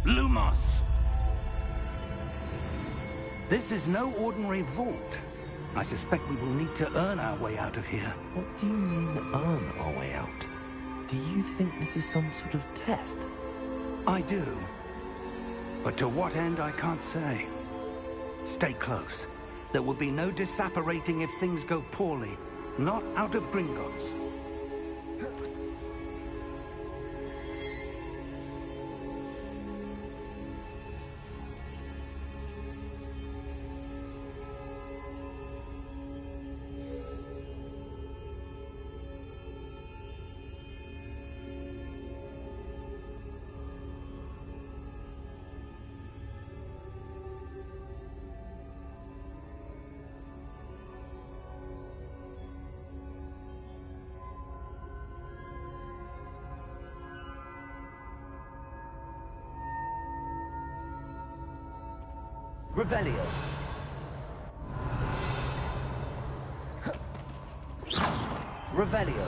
Lumos! This is no ordinary vault. I suspect we will need to earn our way out of here. What do you mean, earn our way out? Do you think this is some sort of test? I do. But to what end, I can't say. Stay close. There will be no disapparating if things go poorly. Not out of Gringotts. Revelio. Revelio.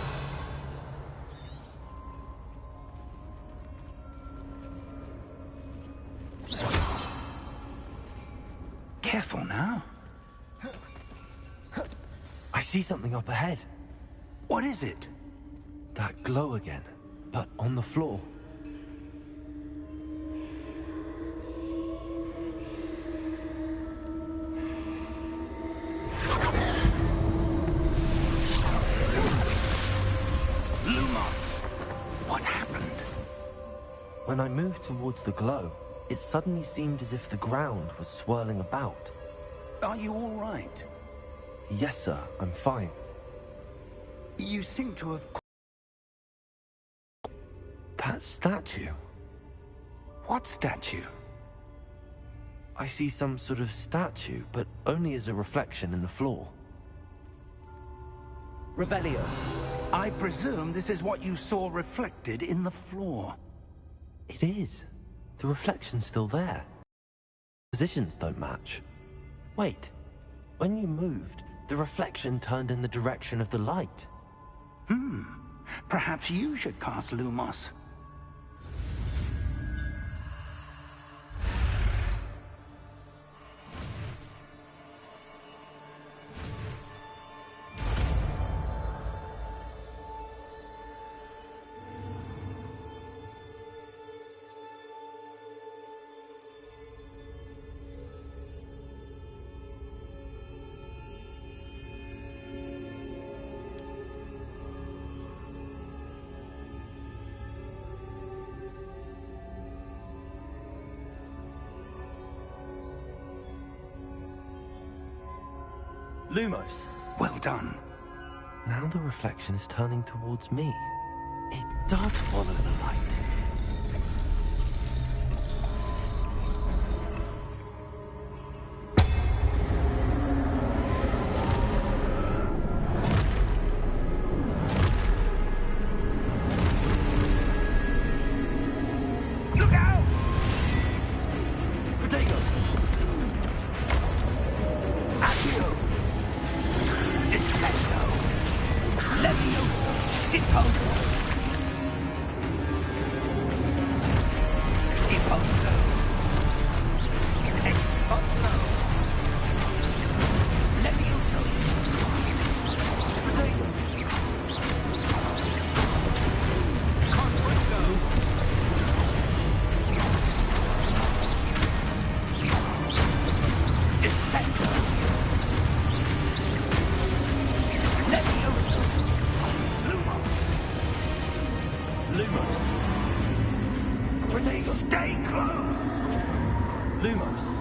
Careful now. I see something up ahead. What is it? That glow again, but on the floor. When I moved towards the glow, it suddenly seemed as if the ground was swirling about. Are you all right? Yes, sir, I'm fine. You seem to have... That statue. What statue? I see some sort of statue, but only as a reflection in the floor. Revelio. I presume this is what you saw reflected in the floor. It is. The reflection's still there. Positions don't match. Wait. When you moved, the reflection turned in the direction of the light. Perhaps you should cast Lumos. Lumos. Well done. Now the reflection is turning towards me. It does follow the light. Stay close! Lumos.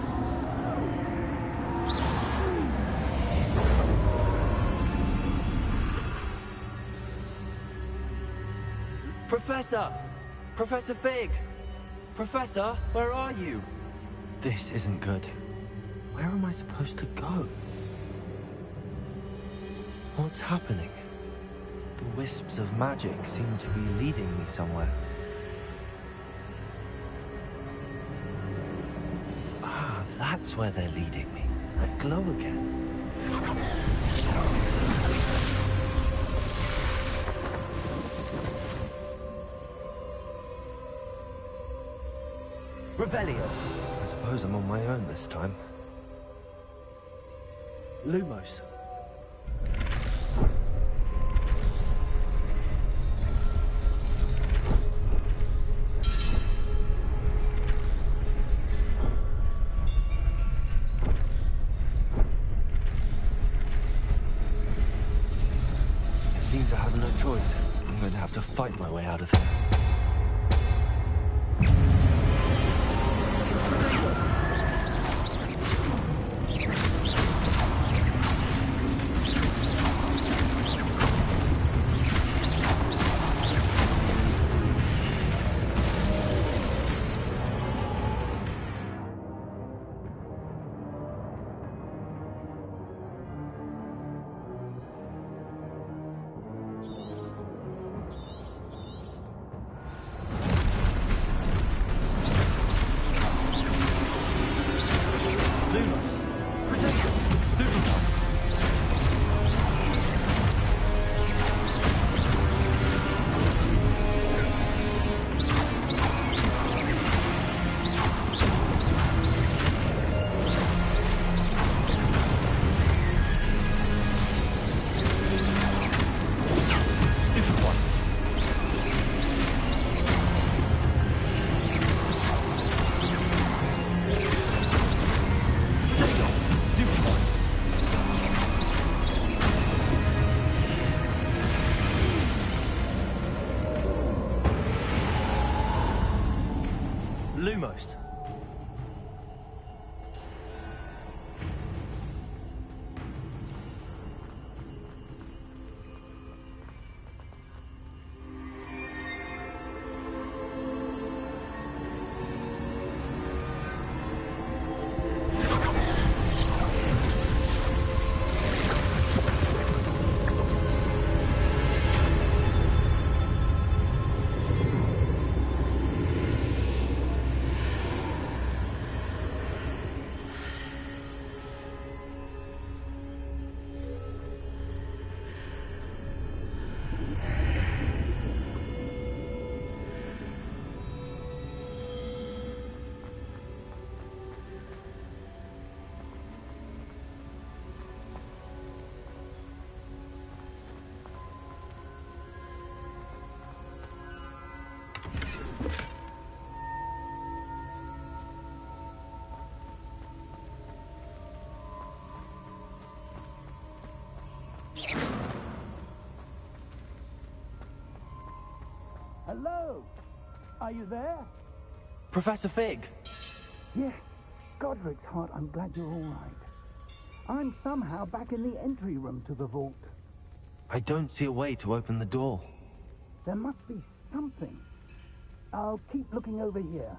Professor! Professor Fig! Professor, where are you? This isn't good. Where am I supposed to go? What's happening? The wisps of magic seem to be leading me somewhere. Ah, that's where they're leading me. That glow again. Revelio. I suppose I'm on my own this time. Lumos. It seems I have no choice. I'm going to have to fight my way out of here. Lumos. Hello? Are you there? Professor Fig! Yes. Godric's heart, I'm glad you're all right. I'm somehow back in the entry room to the vault. I don't see a way to open the door. There must be something. I'll keep looking over here.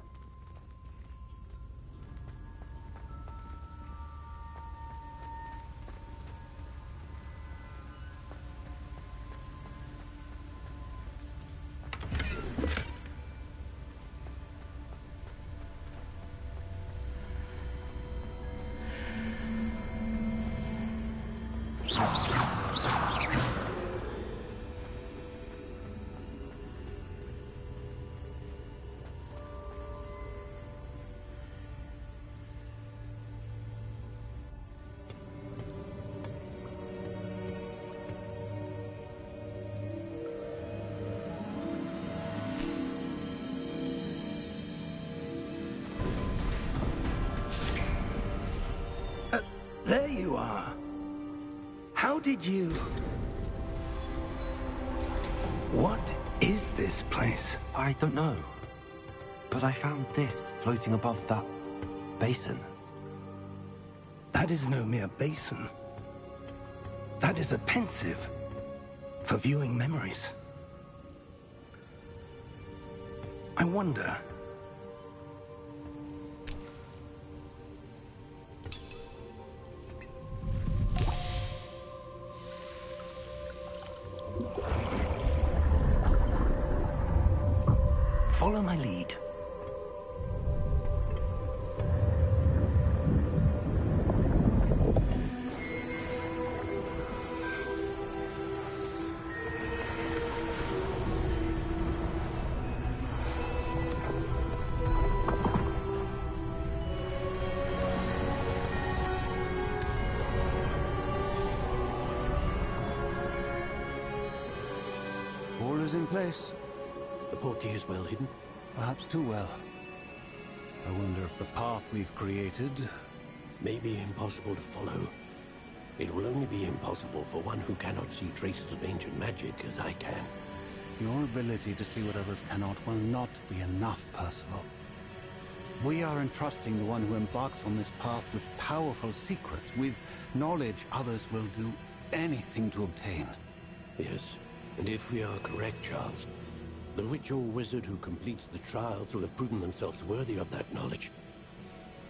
There you are. How did you... What is this place? I don't know. But I found this floating above that basin. That is no mere basin. That is a pensive for viewing memories. I wonder... Follow my lead. place. The portkey is well hidden? Perhaps too well. I wonder if the path we've created... may be impossible to follow. It will only be impossible for one who cannot see traces of ancient magic as I can. Your ability to see what others cannot will not be enough, Percival. We are entrusting the one who embarks on this path with powerful secrets, with knowledge others will do anything to obtain. Yes, and if we are correct, Charles, the witch or wizard who completes the trials will have proven themselves worthy of that knowledge,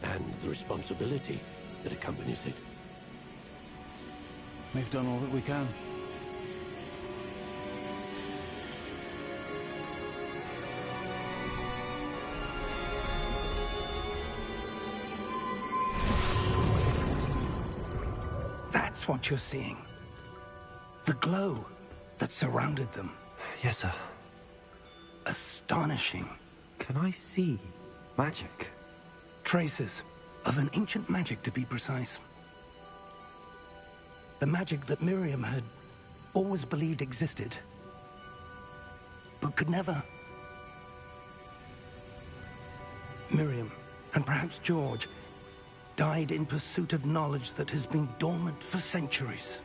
and the responsibility that accompanies it. We've done all that we can. That's what you're seeing. The glow that surrounded them. Yes, sir. Astonishing. Can I see magic? Traces of an ancient magic, to be precise. The magic that Miriam had always believed existed, but could never. Miriam, and perhaps George, died in pursuit of knowledge that has been dormant for centuries.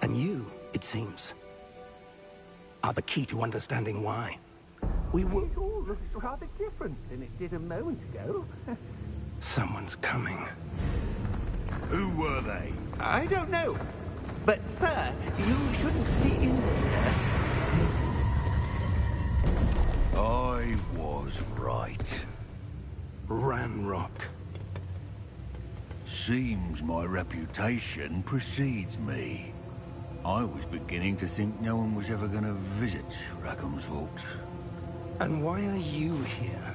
And you, it seems, are the key to understanding why. We were... It all looks rather different than it did a moment ago. Someone's coming. Who were they? I don't know. But, sir, you shouldn't be in there. I was right. Ranrock. Seems my reputation precedes me. I was beginning to think no one was ever going to visit Rackham's Vault. And why are you here?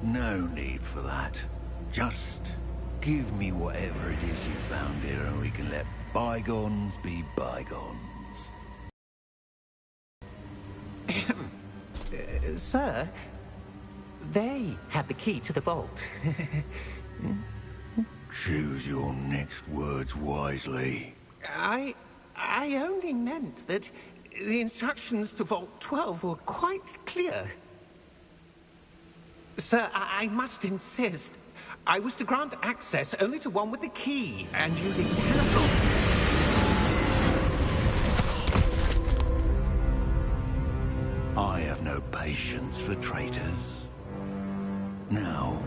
No need for that. Just give me whatever it is you found here and we can let bygones be bygones. Sir, they had the key to the vault. Choose your next words wisely. I only meant that the instructions to Vault 12 were quite clear. Sir, I must insist. I was to grant access only to one with the key, and you didn't handle. I have no patience for traitors. Now,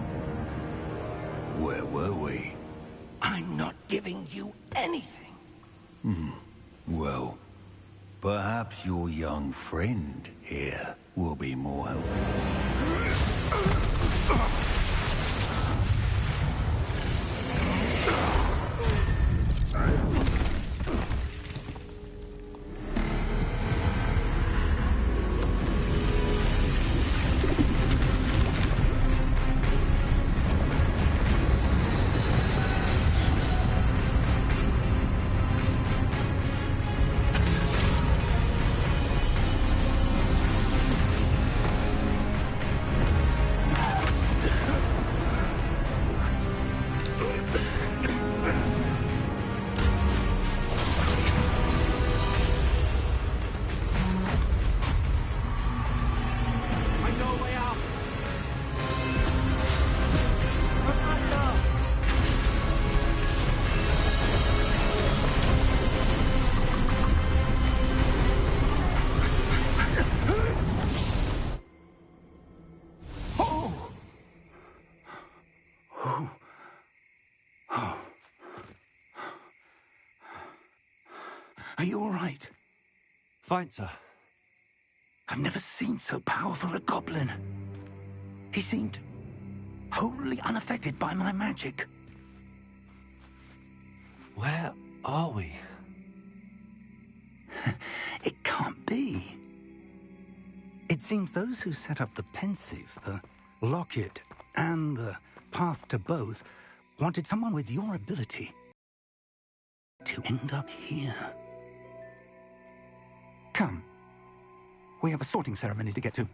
where were we? I'm not giving you anything. Well, perhaps your young friend here will be more helpful. Are you all right? Fine, sir. I've never seen so powerful a goblin. He seemed wholly unaffected by my magic. Where are we? It can't be. It seems those who set up the pensive, the locket, and the path to both wanted someone with your ability to end up here. Come. We have a sorting ceremony to get to.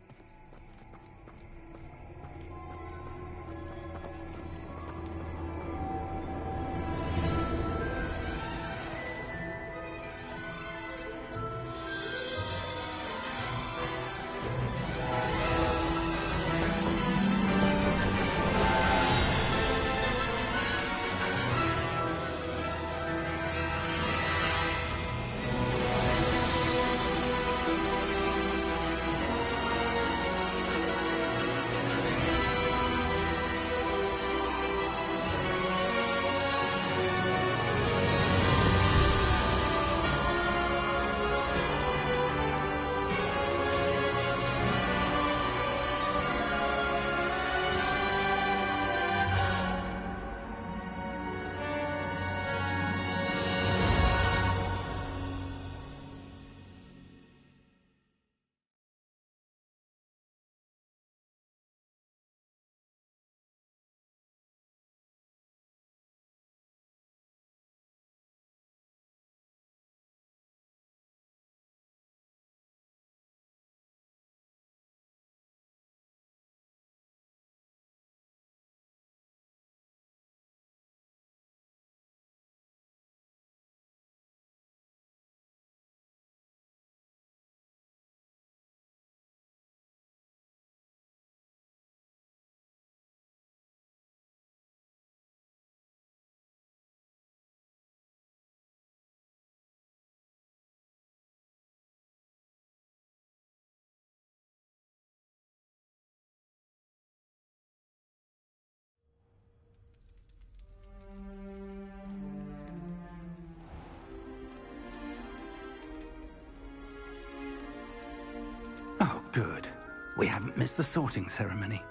Good. We haven't missed the sorting ceremony.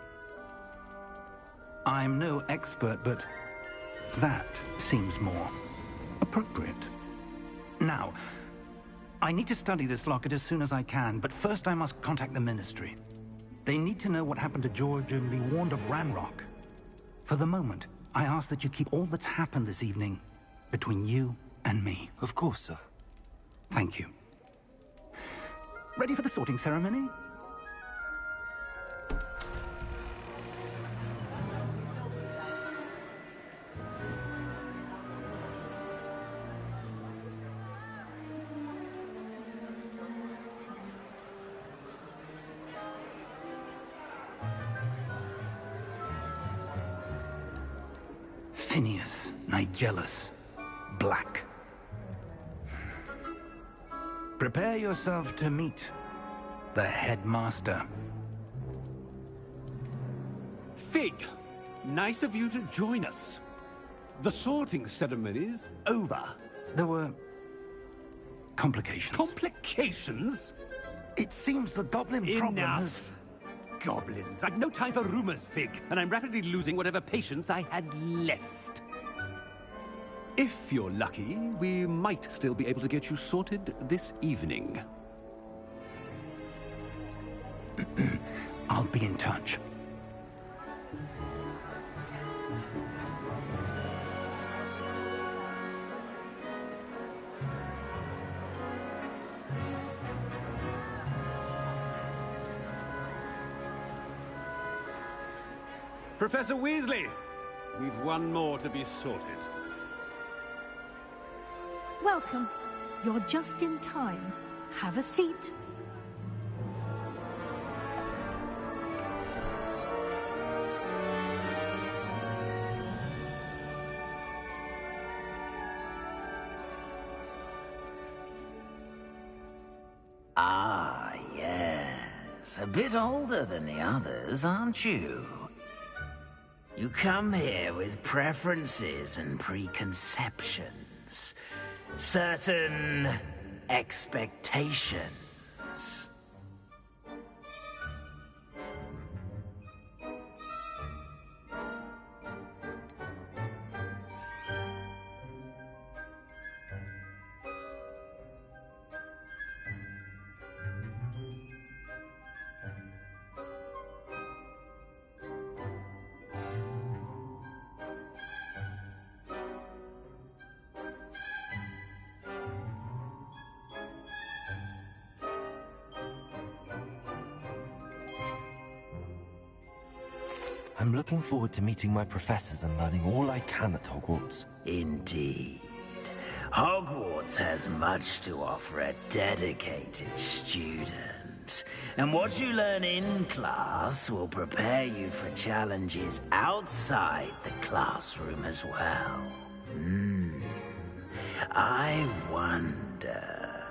I'm no expert, but that seems more appropriate. Now, I need to study this locket as soon as I can, but first I must contact the Ministry. They need to know what happened to George and be warned of Ranrock. For the moment, I ask that you keep all that's happened this evening between you and me. Of course, sir. Thank you. Ready for the sorting ceremony? Phineas, Nigellus, Black. Prepare yourself to meet the headmaster. Fig, nice of you to join us. The sorting ceremony's over. There were complications. Complications? It seems the goblin problem has... Enough! Goblins. I've no time for rumors, Fig, and I'm rapidly losing whatever patience I had left. If you're lucky, we might still be able to get you sorted this evening. I'll be in touch. Professor Weasley, we've one more to be sorted. Welcome. You're just in time. Have a seat. Ah, yes. A bit older than the others, aren't you? You come here with preferences and preconceptions. Certain expectations. I'm looking forward to meeting my professors and learning all I can at Hogwarts. Indeed. Hogwarts has much to offer a dedicated student. And what you learn in class will prepare you for challenges outside the classroom as well. I wonder...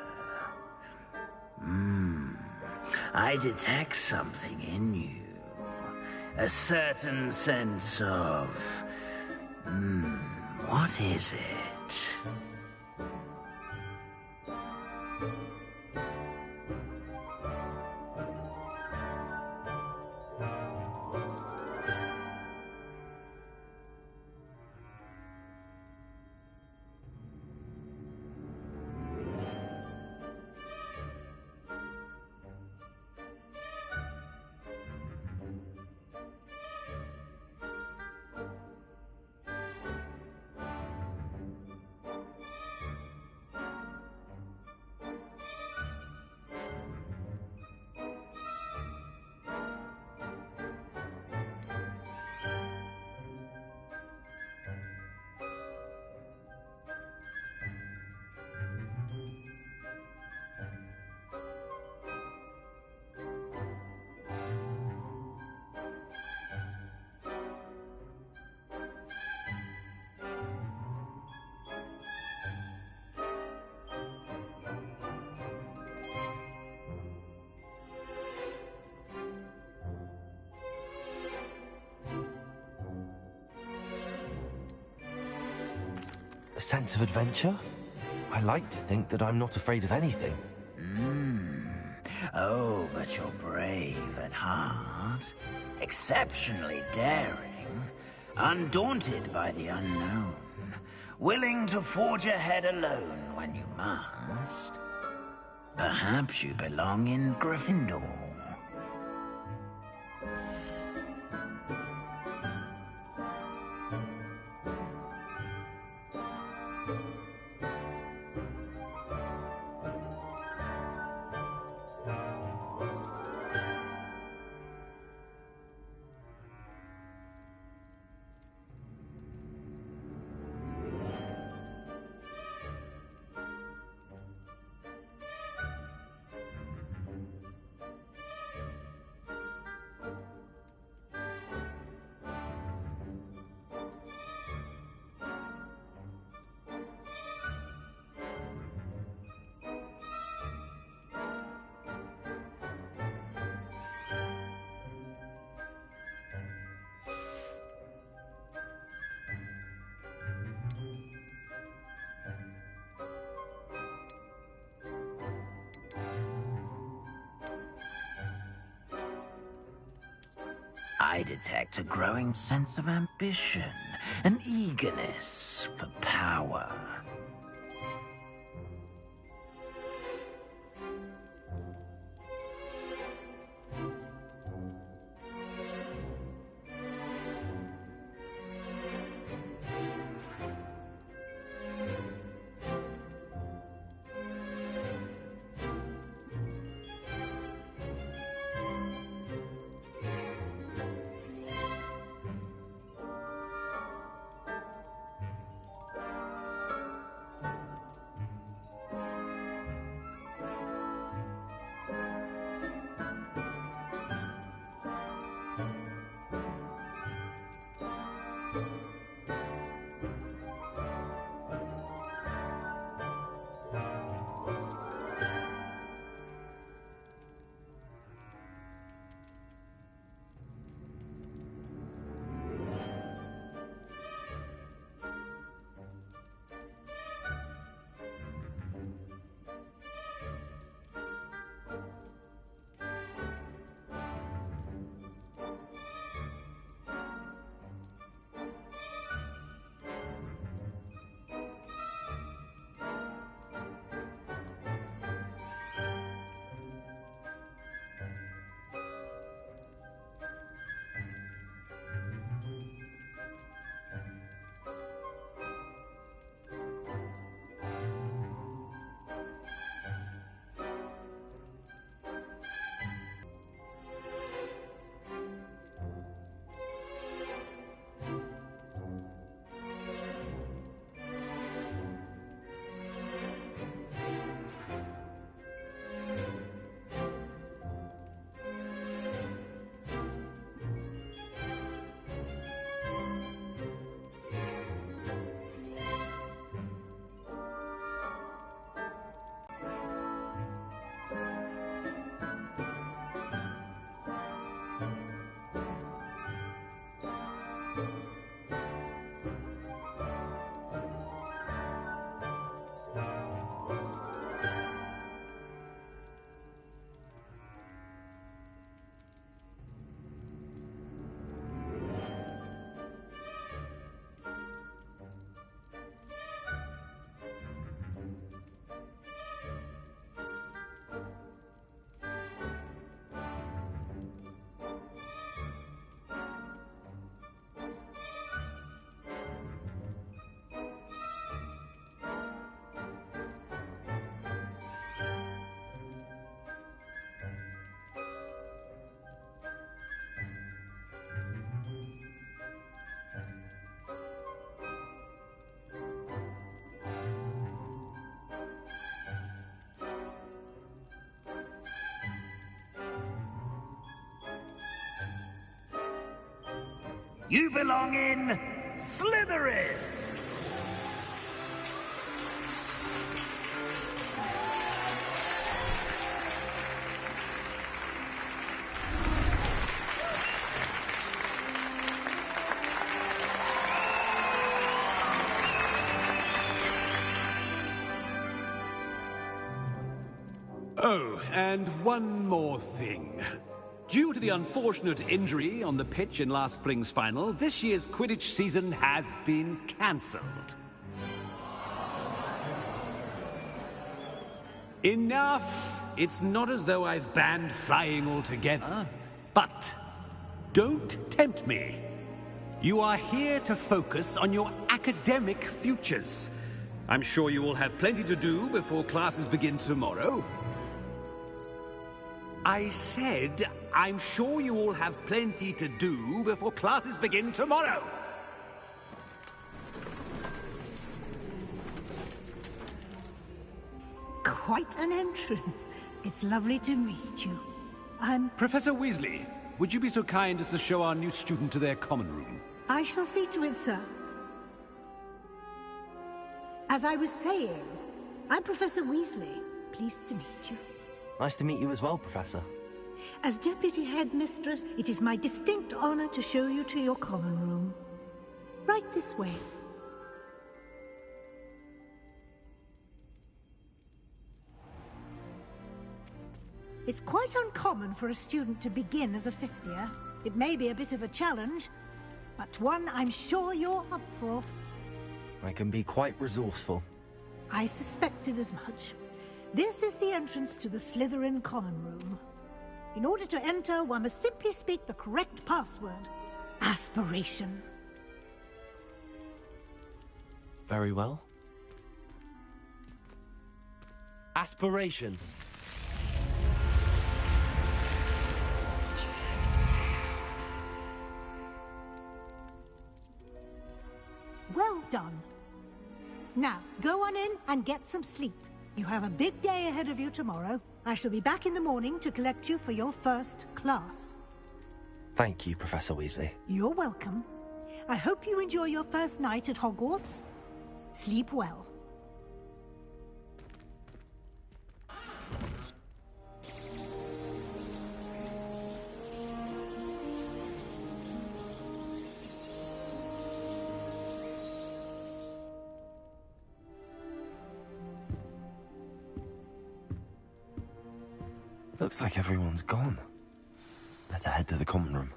I detect something in you. A certain sense of... what is it? A sense of adventure? I like to think that I'm not afraid of anything. Oh, but you're brave at heart, exceptionally daring, undaunted by the unknown, willing to forge ahead alone when you must. Perhaps you belong in Gryffindor. I detect a growing sense of ambition, an eagerness for power. You belong in Slytherin! Oh, and one more thing. Due to the unfortunate injury on the pitch in last spring's final, this year's Quidditch season has been cancelled. Enough! It's not as though I've banned flying altogether, but don't tempt me. You are here to focus on your academic futures. I'm sure you will have plenty to do before classes begin tomorrow. I said, I'm sure you all have plenty to do before classes begin tomorrow. Quite an entrance. It's lovely to meet you. Professor Weasley, would you be so kind as to show our new student to their common room? I shall see to it, sir. As I was saying, I'm Professor Weasley. Pleased to meet you. Nice to meet you as well, Professor. As Deputy Headmistress, it is my distinct honor to show you to your common room. Right this way. It's quite uncommon for a student to begin as a fifth year. It may be a bit of a challenge, but one I'm sure you're up for. I can be quite resourceful. I suspected as much. This is the entrance to the Slytherin common room. In order to enter, one must simply speak the correct password. Aspiration. Very well. Aspiration. Well done. Now, go on in and get some sleep. You have a big day ahead of you tomorrow. I shall be back in the morning to collect you for your first class. Thank you, Professor Weasley. You're welcome. I hope you enjoy your first night at Hogwarts. Sleep well. Looks like everyone's gone. Better head to the common room.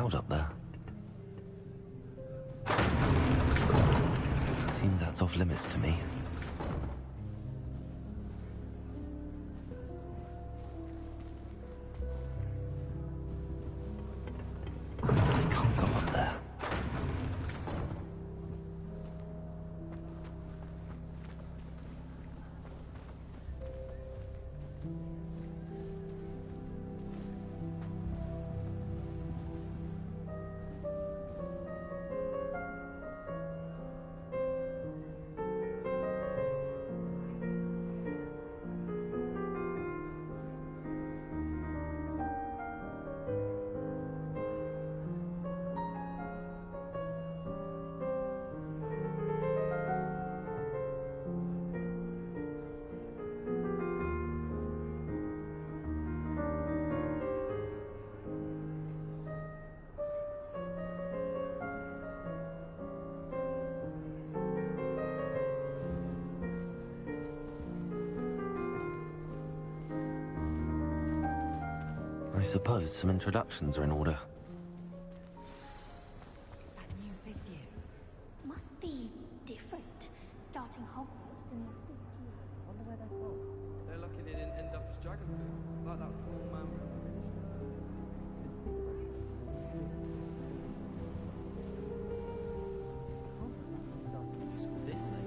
crowd up there. Seems that's off limits to me. I can't go up there. I suppose some introductions are in order. That new big year must be different. Starting Hogwarts in the 50s. Wonder where they're from. They're lucky they didn't end up as dragon food, like that poor man. This late.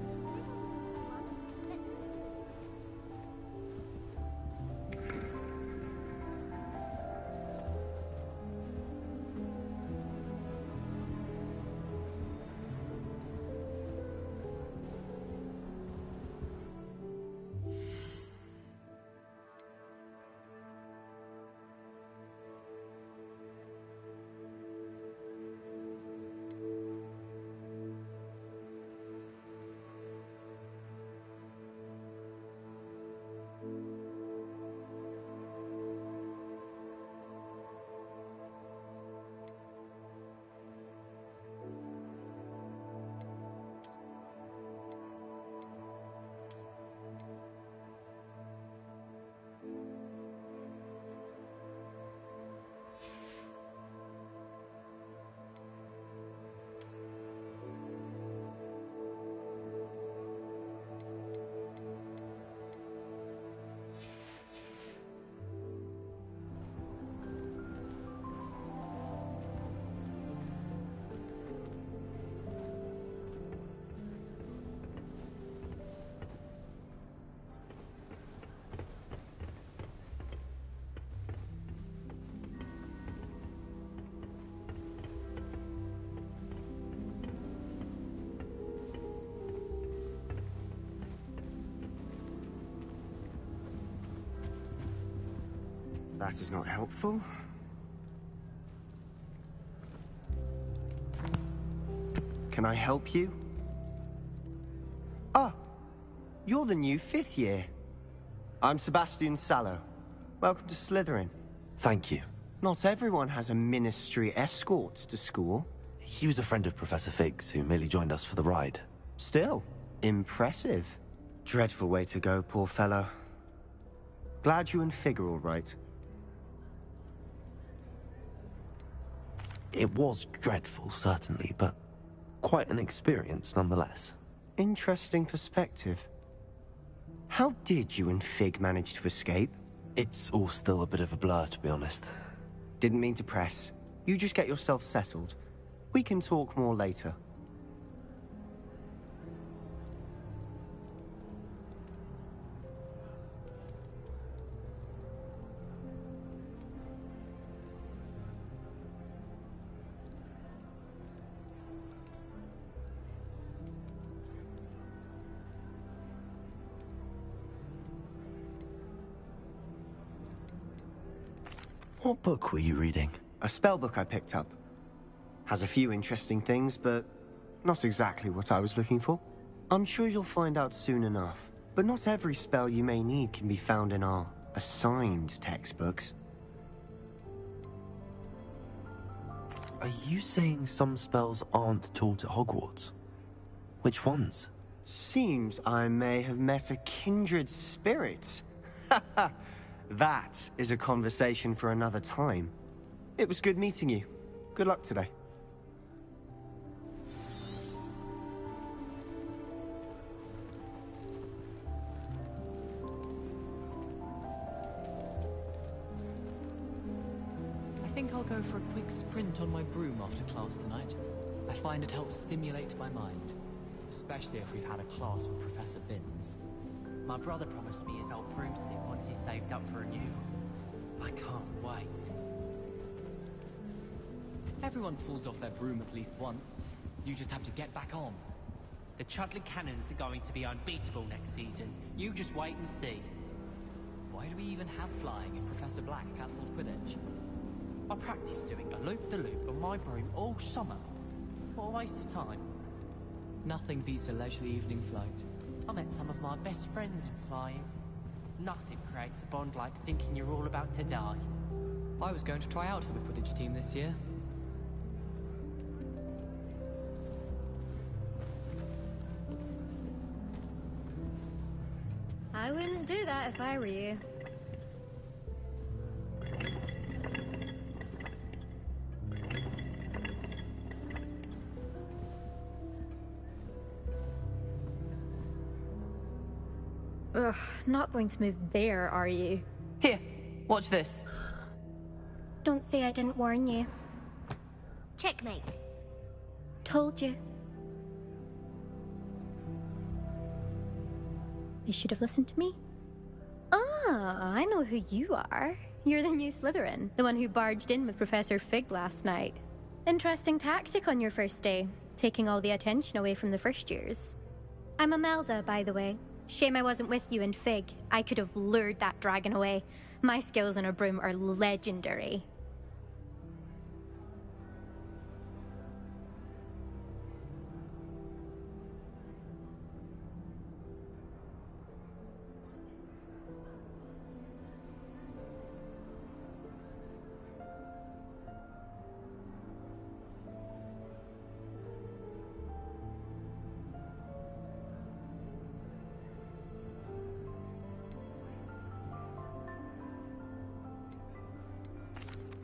That is not helpful. Can I help you? Ah, you're the new 5th year. I'm Sebastian Sallow. Welcome to Slytherin. Thank you. Not everyone has a ministry escort to school. He was a friend of Professor Fig's who merely joined us for the ride. Still, impressive. Dreadful way to go, poor fellow. Glad you and Fig are all right. It was dreadful, certainly, but quite an experience nonetheless. Interesting perspective. How did you and Fig manage to escape? It's all still a bit of a blur, to be honest. Didn't mean to press. You just get yourself settled. We can talk more later. What book were you reading? A spellbook I picked up. Has a few interesting things, but not exactly what I was looking for. I'm sure you'll find out soon enough. But not every spell you may need can be found in our assigned textbooks. Are you saying some spells aren't taught at Hogwarts? Which ones? Seems I may have met a kindred spirit. That is a conversation for another time. It was good meeting you. Good luck today. I think I'll go for a quick sprint on my broom after class tonight. I find it helps stimulate my mind, especially if we've had a class with Professor Binns. My brother promised me his old broomstick once he's saved up for a new one. I can't wait. Everyone falls off their broom at least once. You just have to get back on. The Chudley Cannons are going to be unbeatable next season. You just wait and see. Why do we even have flying if Professor Black cancelled Quidditch? I practiced doing a loop-de-loop on my broom all summer. What a waste of time. Nothing beats a leisurely evening flight. I met some of my best friends in flying. Nothing creates a bond like thinking you're all about to die. I was going to try out for the Quidditch team this year. I wouldn't do that if I were you. Ugh, not going to move there, are you? Here, watch this. Don't say I didn't warn you. Checkmate. Told you. They should have listened to me. Ah, I know who you are. You're the new Slytherin, the one who barged in with Professor Fig last night. Interesting tactic on your first day, taking all the attention away from the first years. I'm Imelda, by the way. Shame I wasn't with you in Fig. I could have lured that dragon away. My skills on a broom are legendary.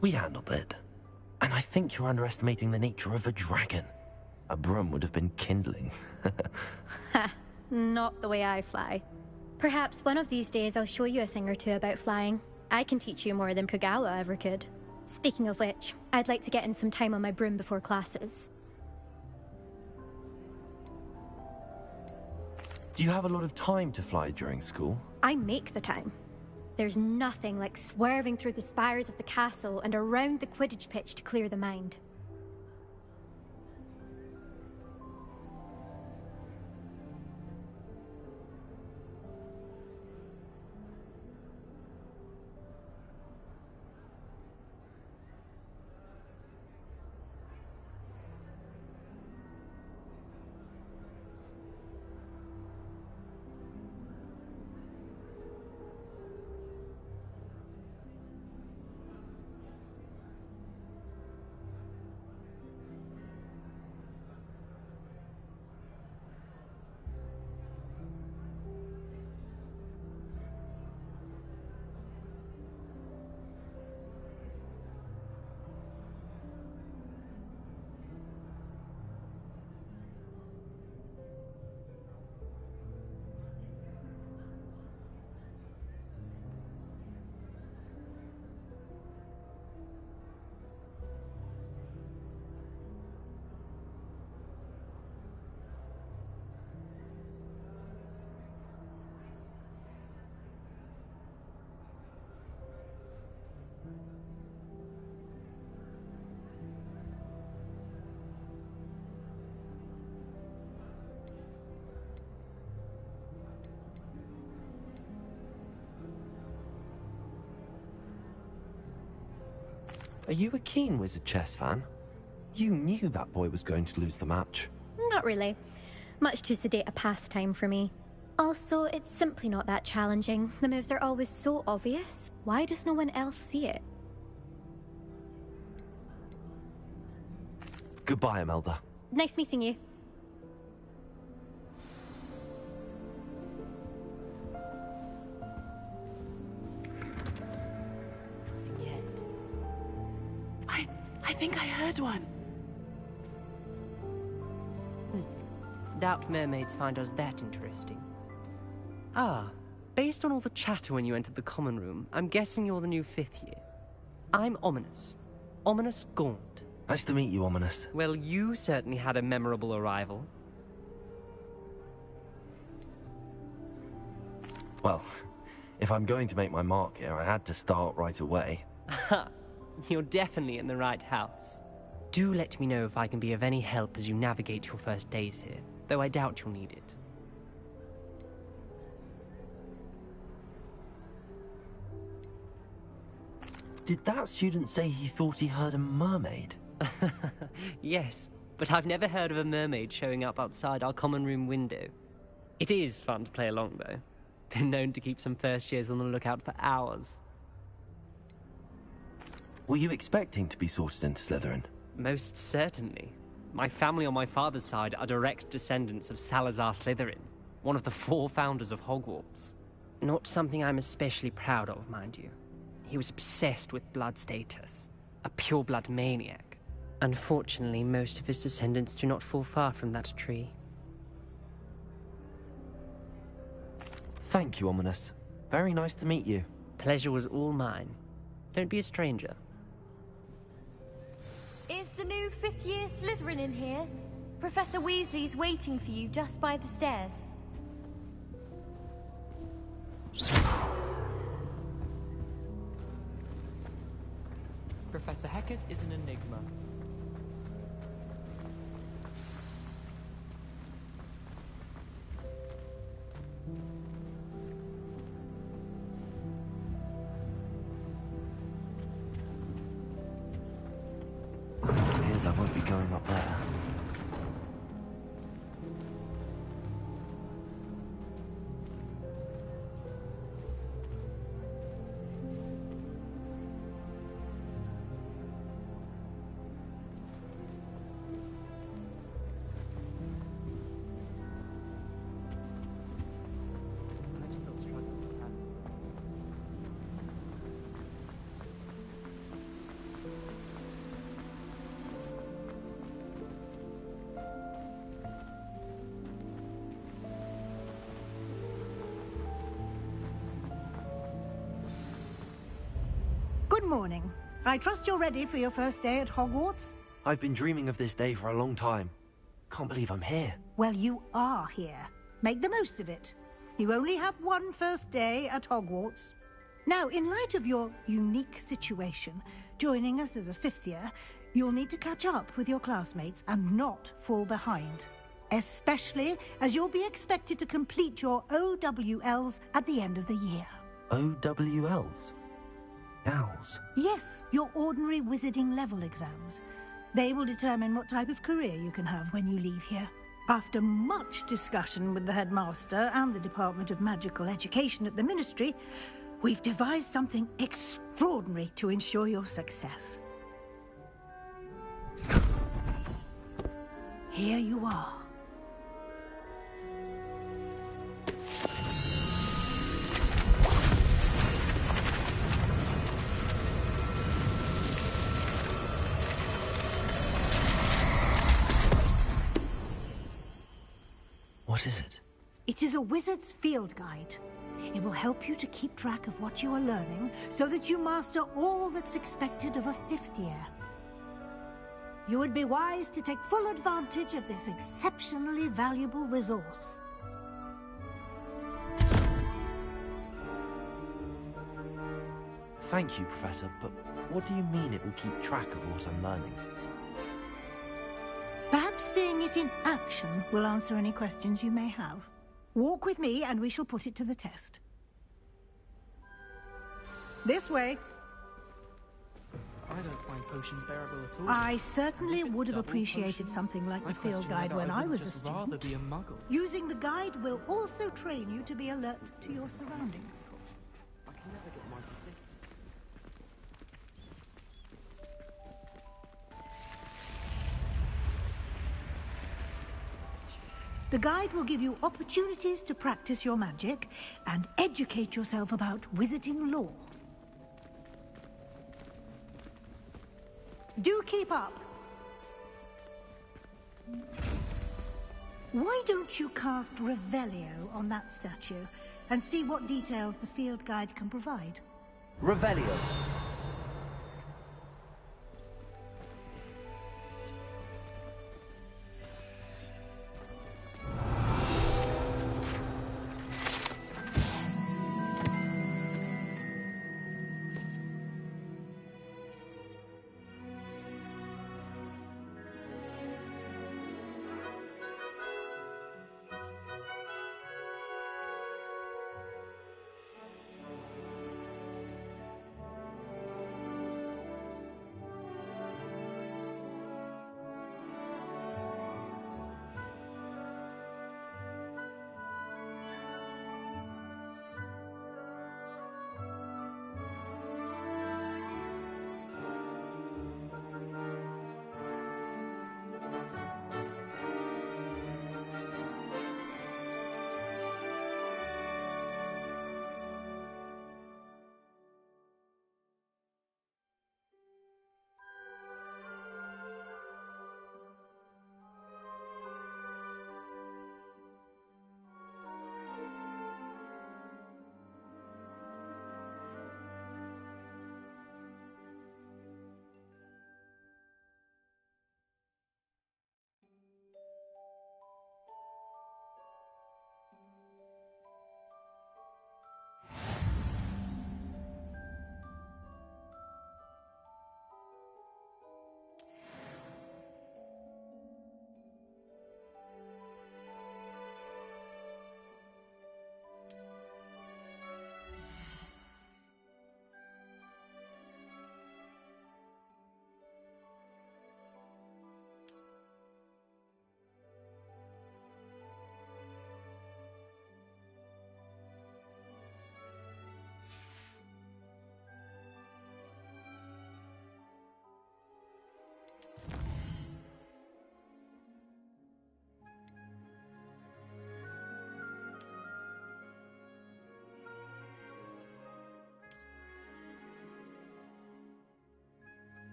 We handled it. And I think you're underestimating the nature of a dragon. A broom would have been kindling. Ha, not the way I fly. Perhaps one of these days I'll show you a thing or two about flying. I can teach you more than Kogawa ever could. Speaking of which, I'd like to get in some time on my broom before classes. Do you have a lot of time to fly during school? I make the time. There's nothing like swerving through the spires of the castle and around the Quidditch pitch to clear the mind. Are you a keen Wizard Chess fan? You knew that boy was going to lose the match. Not really. Much too sedate a pastime for me. Also, it's simply not that challenging. The moves are always so obvious. Why does no one else see it? Goodbye, Imelda. Nice meeting you. I think I heard red one. Doubt mermaids find us that interesting. Ah, based on all the chatter when you entered the common room, I'm guessing you're the new 5th year. I'm Ominous. Ominous Gaunt. Nice to meet you, Ominous. Well, you certainly had a memorable arrival. Well, if I'm going to make my mark here, I had to start right away. Ha! You're definitely in the right house. Do let me know if I can be of any help as you navigate your first days here, though I doubt you'll need it. Did that student say he thought he heard a mermaid? Yes, but I've never heard of a mermaid showing up outside our common room window. It is fun to play along, though. Been known to keep some first years on the lookout for hours. Were you expecting to be sorted into Slytherin? Most certainly. My family on my father's side are direct descendants of Salazar Slytherin, one of the 4 founders of Hogwarts. Not something I'm especially proud of, mind you. He was obsessed with blood status, a pure-blood maniac. Unfortunately, most of his descendants do not fall far from that tree. Thank you, Ominous. Very nice to meet you. Pleasure was all mine. Don't be a stranger. Is the new 5th year Slytherin in here? Professor Weasley's waiting for you just by the stairs. Professor Hecat is an enigma. Appears I won't be going up there. Good morning. I trust you're ready for your first day at Hogwarts? I've been dreaming of this day for a long time. Can't believe I'm here. Well, you are here. Make the most of it. You only have one first day at Hogwarts. Now, in light of your unique situation, joining us as a 5th year, you'll need to catch up with your classmates and not fall behind. Especially as you'll be expected to complete your OWLs at the end of the year. OWLs? Owls? Yes, your ordinary wizarding level exams. They will determine what type of career you can have when you leave here. After much discussion with the headmaster and the Department of Magical Education at the Ministry, we've devised something extraordinary to ensure your success. Here you are. What is it? It is a wizard's field guide. It will help you to keep track of what you are learning so that you master all that's expected of a 5th year. You would be wise to take full advantage of this exceptionally valuable resource. Thank you, Professor, but what do you mean it will keep track of what I'm learning? Perhaps seeing it in action will answer any questions you may have. Walk with me and we shall put it to the test. This way. I don't find potions bearable at all. I certainly would have appreciated something like the field guide when I was a student. Be a muggle. Using the guide will also train you to be alert to your surroundings. I can never get mine to stick. The guide will give you opportunities to practice your magic and educate yourself about wizarding lore. Do keep up. Why don't you cast Revelio on that statue and see what details the field guide can provide? Revelio.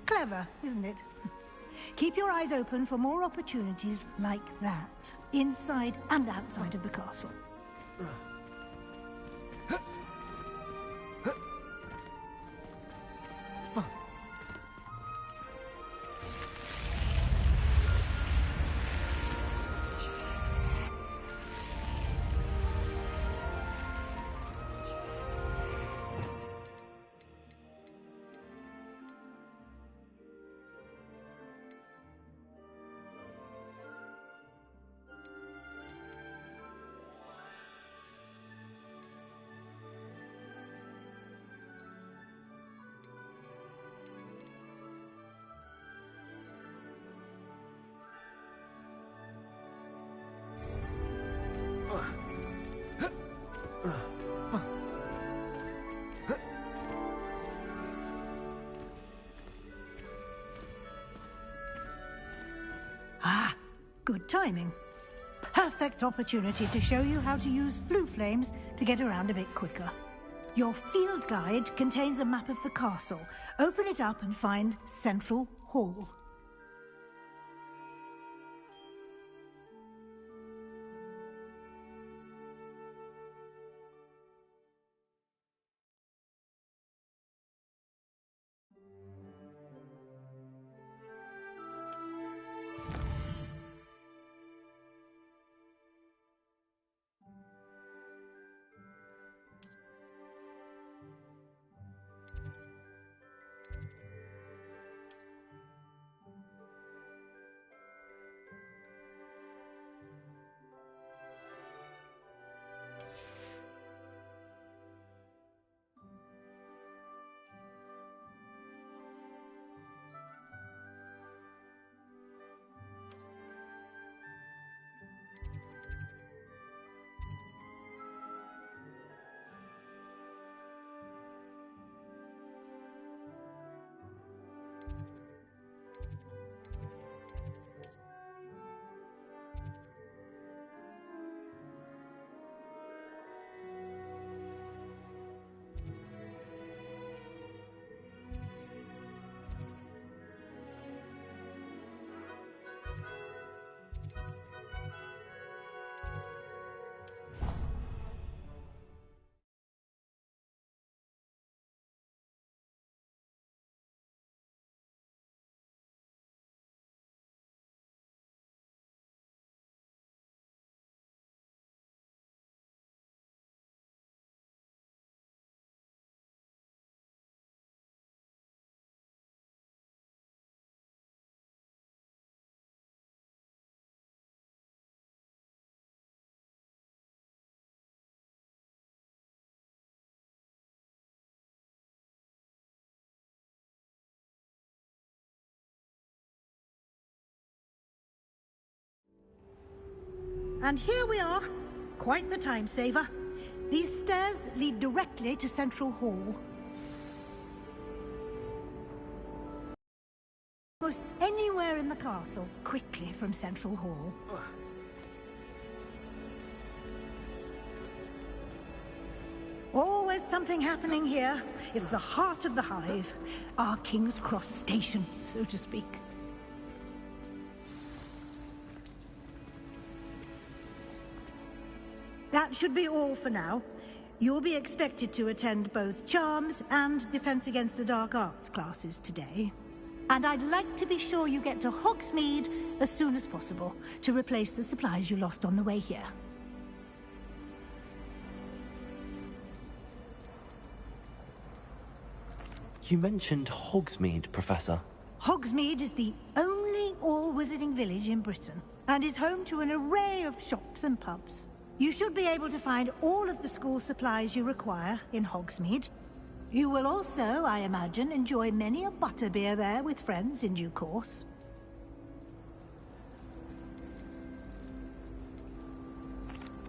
Clever, isn't it? Keep your eyes open for more opportunities like that, inside and outside of the castle. Ah, good timing. Perfect opportunity to show you how to use flue flames to get around a bit quicker. Your field guide contains a map of the castle. Open it up and find Central Hall. And here we are. Quite the time saver. These stairs lead directly to Central Hall. Almost anywhere in the castle, quickly from Central Hall. Always something happening here. It's the heart of the hive. Our King's Cross station, so to speak. That should be all for now. You'll be expected to attend both Charms and Defense Against the Dark Arts classes today. And I'd like to be sure you get to Hogsmeade as soon as possible to replace the supplies you lost on the way here. You mentioned Hogsmeade, Professor. Hogsmeade is the only all-wizarding village in Britain and is home to an array of shops and pubs. You should be able to find all of the school supplies you require in Hogsmeade. You will also, I imagine, enjoy many a butterbeer there with friends in due course.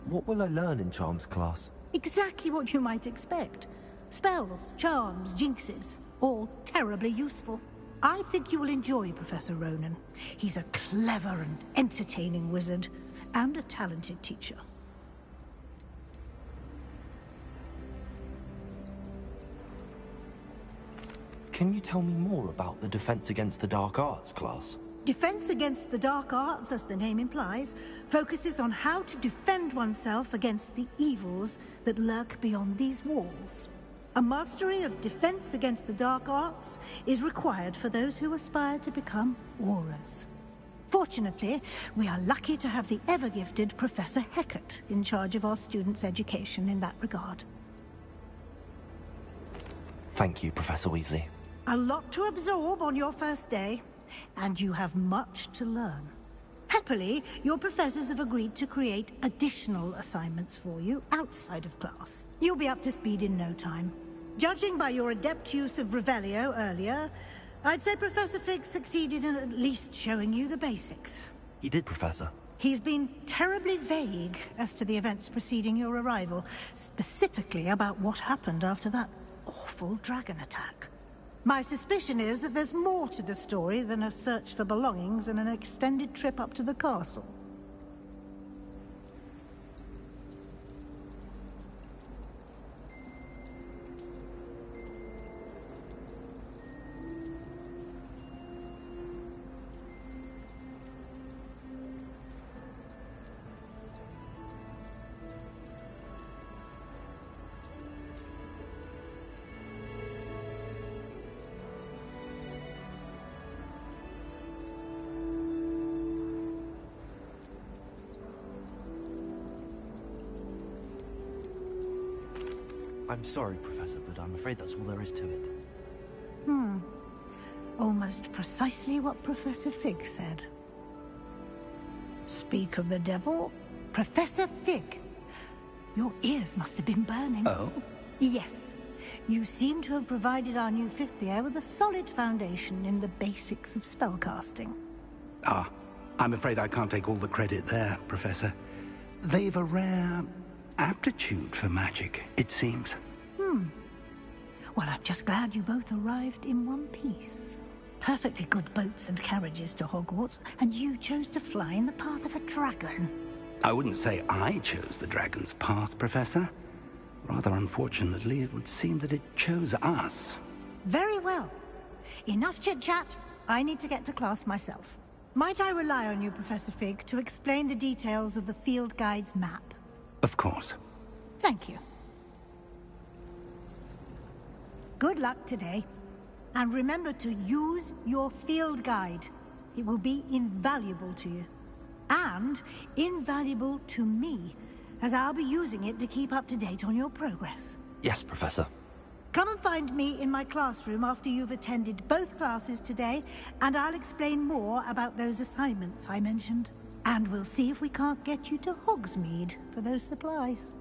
What will I learn in Charms class? Exactly what you might expect. Spells, charms, jinxes, all terribly useful. I think you will enjoy Professor Ronan. He's a clever and entertaining wizard, and a talented teacher. Can you tell me more about the Defense Against the Dark Arts class? Defense Against the Dark Arts, as the name implies, focuses on how to defend oneself against the evils that lurk beyond these walls. A mastery of Defense Against the Dark Arts is required for those who aspire to become Aurors. Fortunately, we are lucky to have the ever-gifted Professor Hecat in charge of our students' education in that regard. Thank you, Professor Weasley. A lot to absorb on your first day, and you have much to learn. Happily, your professors have agreed to create additional assignments for you outside of class. You'll be up to speed in no time. Judging by your adept use of Revelio earlier, I'd say Professor Fig succeeded in at least showing you the basics. He did, Professor. He's been terribly vague as to the events preceding your arrival, specifically about what happened after that awful dragon attack. My suspicion is that there's more to the story than a search for belongings and an extended trip up to the castle. I'm sorry, Professor, but I'm afraid that's all there is to it. Almost precisely what Professor Fig said. Speak of the devil, Professor Fig. Your ears must have been burning. Oh? Yes. You seem to have provided our new fifth year with a solid foundation in the basics of spellcasting. Ah, I'm afraid I can't take all the credit there, Professor. They've a rare aptitude for magic, it seems. Well, I'm just glad you both arrived in one piece. Perfectly good boats and carriages to Hogwarts, and you chose to fly in the path of a dragon. I wouldn't say I chose the dragon's path, Professor. Rather unfortunately, it would seem that it chose us. Very well. Enough chit-chat. I need to get to class myself. Might I rely on you, Professor Fig, to explain the details of the field guide's map? Of course. Thank you. Good luck today. And remember to use your field guide. It will be invaluable to you. And invaluable to me, as I'll be using it to keep up to date on your progress. Yes, Professor. Come and find me in my classroom after you've attended both classes today, and I'll explain more about those assignments I mentioned. And we'll see if we can't get you to Hogsmeade for those supplies.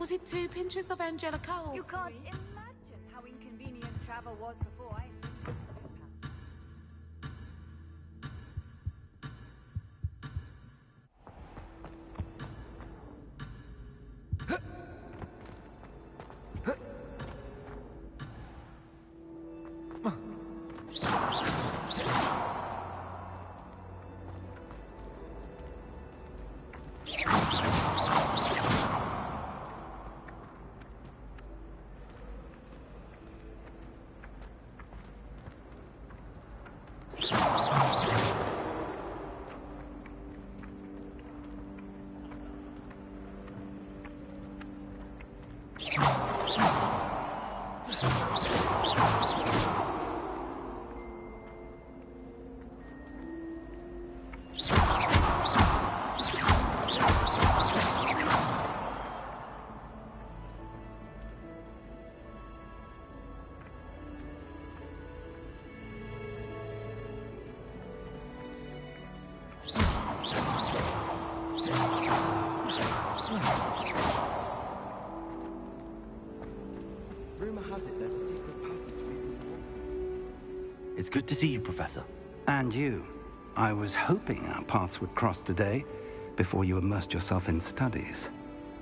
Was it 2 pinches of Angelica? You can't imagine how inconvenient travel was before I invented the Rumor has it there's a secret passage leading to Hogwarts. It's good to see you, Professor. And you. I was hoping our paths would cross today, before you immersed yourself in studies.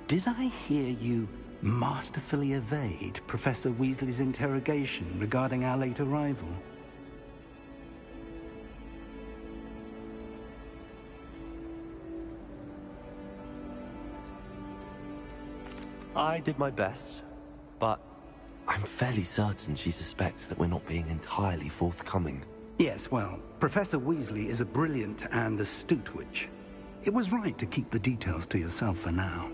Did I hear you masterfully evade Professor Weasley's interrogation regarding our late arrival? I did my best, but I'm fairly certain she suspects that we're not being entirely forthcoming. Yes, well, Professor Weasley is a brilliant and astute witch. It was right to keep the details to yourself for now.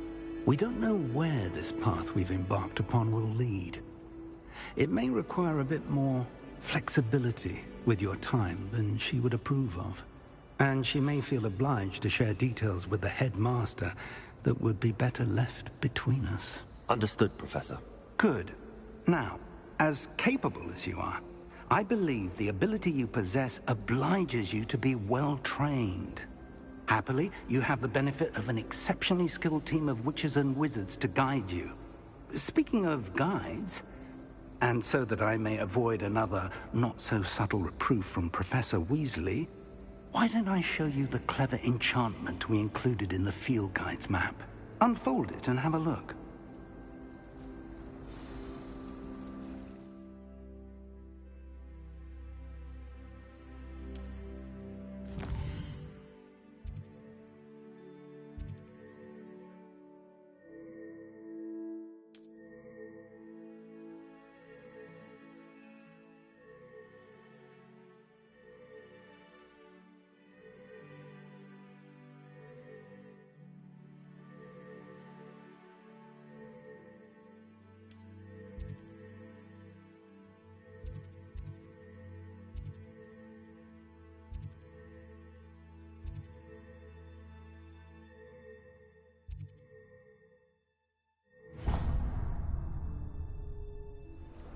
We don't know where this path we've embarked upon will lead. It may require a bit more flexibility with your time than she would approve of. And she may feel obliged to share details with the headmaster that would be better left between us. Understood, Professor. Good. Now, as capable as you are, I believe the ability you possess obliges you to be well-trained. Happily, you have the benefit of an exceptionally skilled team of witches and wizards to guide you. Speaking of guides, and so that I may avoid another not-so-subtle reproof from Professor Weasley, why don't I show you the clever enchantment we included in the field guide's map? Unfold it and have a look.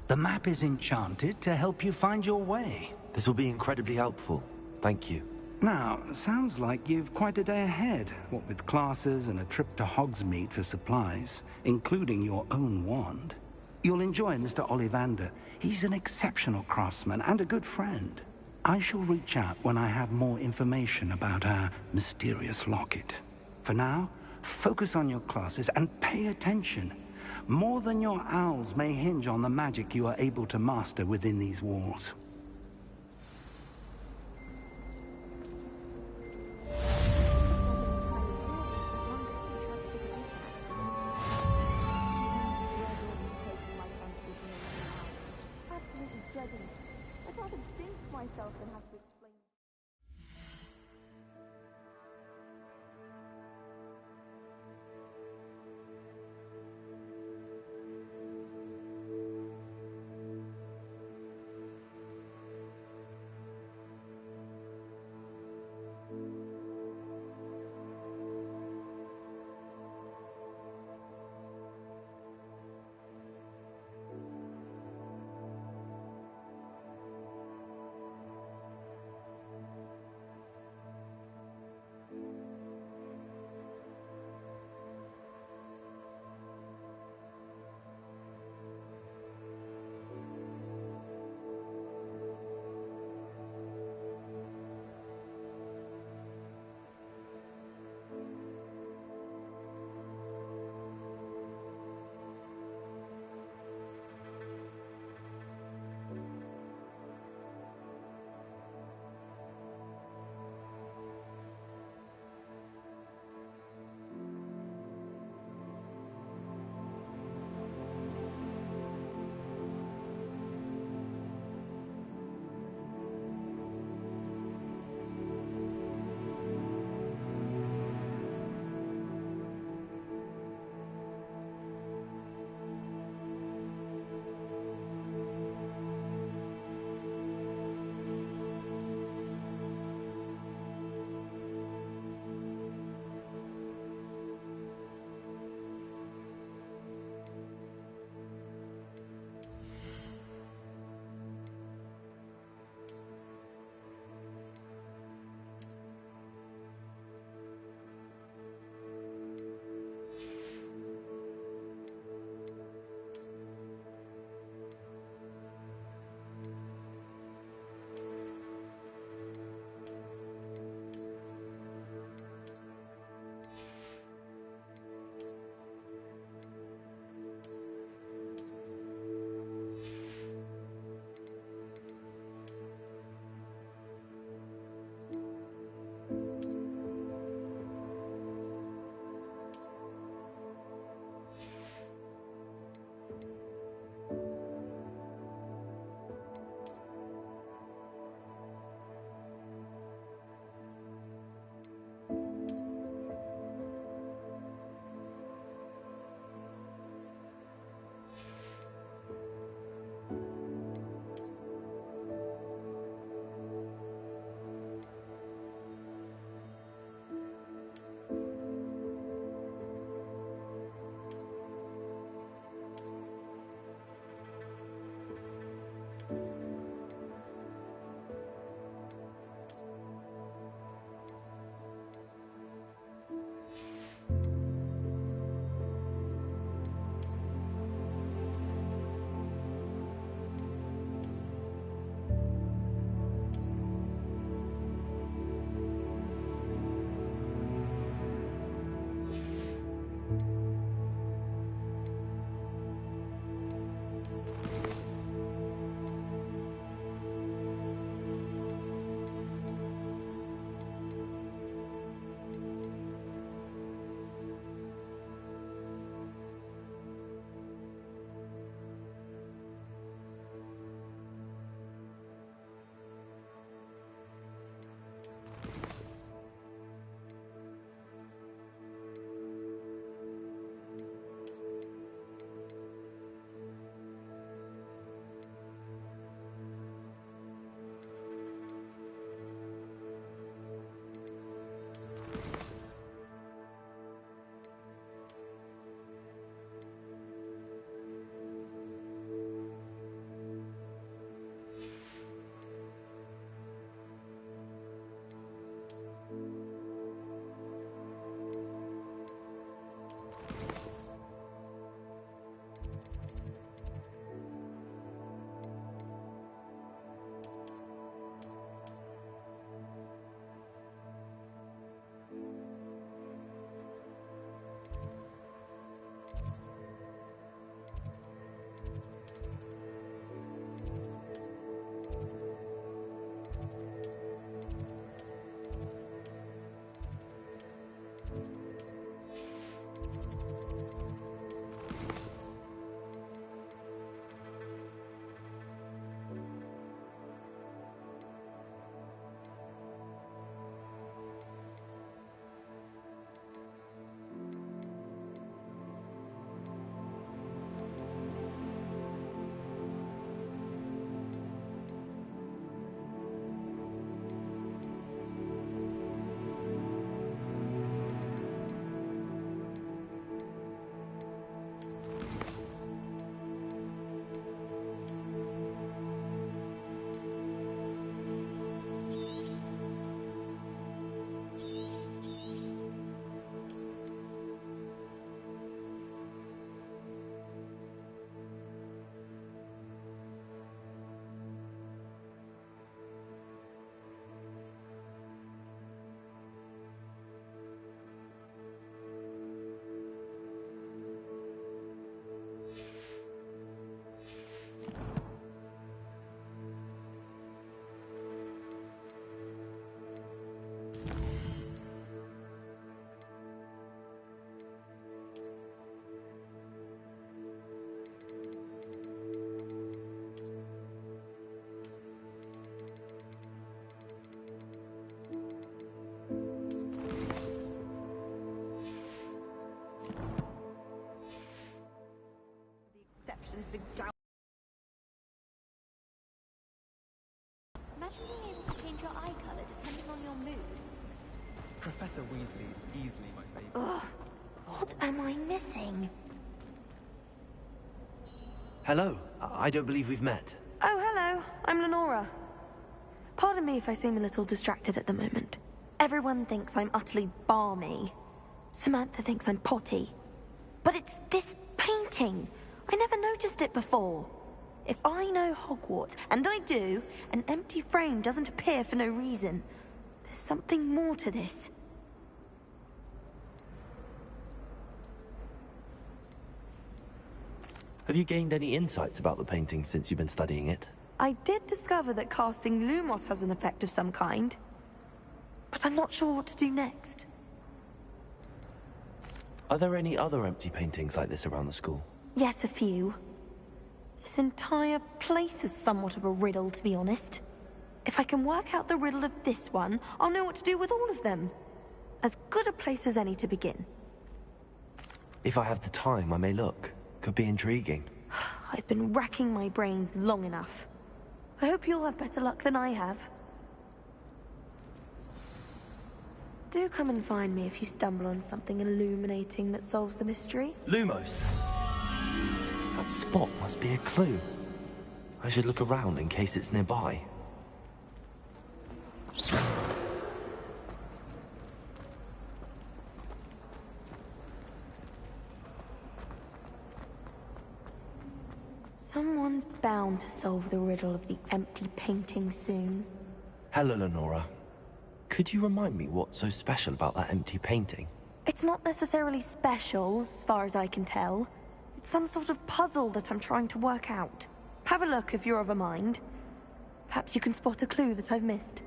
The map is enchanted to help you find your way. This will be incredibly helpful. Thank you. Now, sounds like you've quite a day ahead, what with classes and a trip to Hogsmeade for supplies, including your own wand. You'll enjoy Mr. Ollivander. He's an exceptional craftsman and a good friend. I shall reach out when I have more information about our mysterious locket. For now, focus on your classes and pay attention. More than your owls may hinge on the magic you are able to master within these walls. Absolutely dreading it. I'd rather jinx myself than have to explain. Exceptions to gout. Imagine being able to change your eye colour depending on your mood. Professor Weasley is easily my favourite. Ugh, what am I missing? Hello. I don't believe we've met. Oh, hello. I'm Lenora. Pardon me if I seem a little distracted at the moment. Everyone thinks I'm utterly balmy. Samantha thinks I'm potty. But it's this painting. I never noticed it before. If I know Hogwarts, and I do, an empty frame doesn't appear for no reason. There's something more to this. Have you gained any insights about the painting since you've been studying it? I did discover that casting Lumos has an effect of some kind. But I'm not sure what to do next. Are there any other empty paintings like this around the school? Yes, a few. This entire place is somewhat of a riddle, to be honest. If I can work out the riddle of this one, I'll know what to do with all of them. As good a place as any to begin. If I have the time, I may look. Could be intriguing. I've been racking my brains long enough. I hope you'll have better luck than I have. Do come and find me if you stumble on something illuminating that solves the mystery. Lumos. That spot must be a clue. I should look around in case it's nearby. Someone's bound to solve the riddle of the empty painting soon. Hello, Lenora. Could you remind me what's so special about that empty painting? It's not necessarily special, as far as I can tell. It's some sort of puzzle that I'm trying to work out. Have a look if you're of a mind. Perhaps you can spot a clue that I've missed.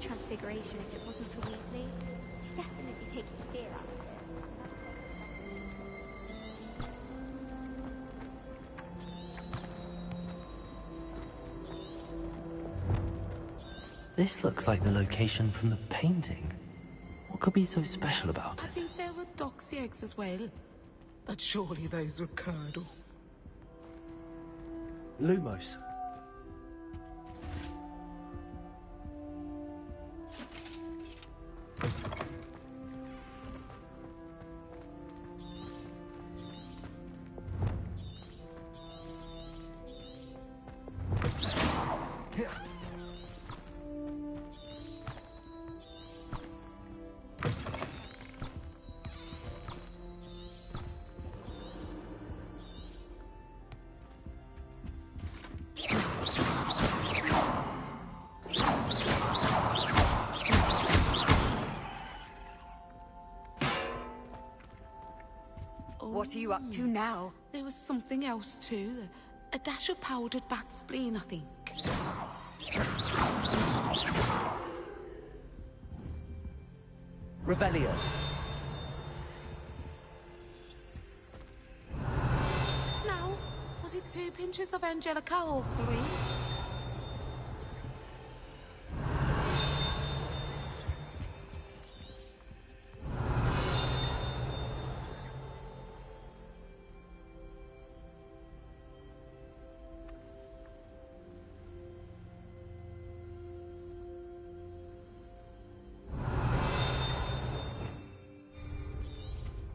Transfiguration if it wasn't for Weasley. She'd definitely take the fear out of it. This looks like the location from the painting. What could be so special about I it? think there were doxy eggs as well. But surely those would curdle. Lumos. What are you up to now? There was something else too. A dash of powdered bat spleen, I think. Revelio. Now, was it 2 pinches of Angelica or 3?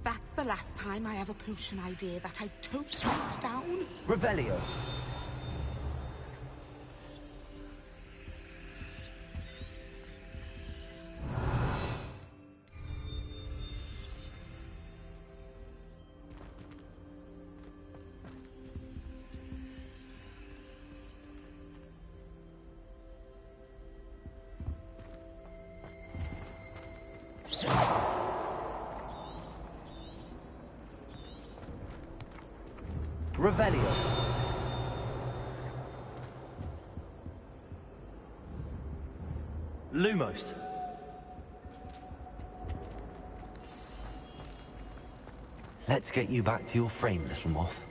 That's the last time I have a potion idea that I don't write down. Revelio. Revelio. Lumos. Let's get you back to your frame, little moth.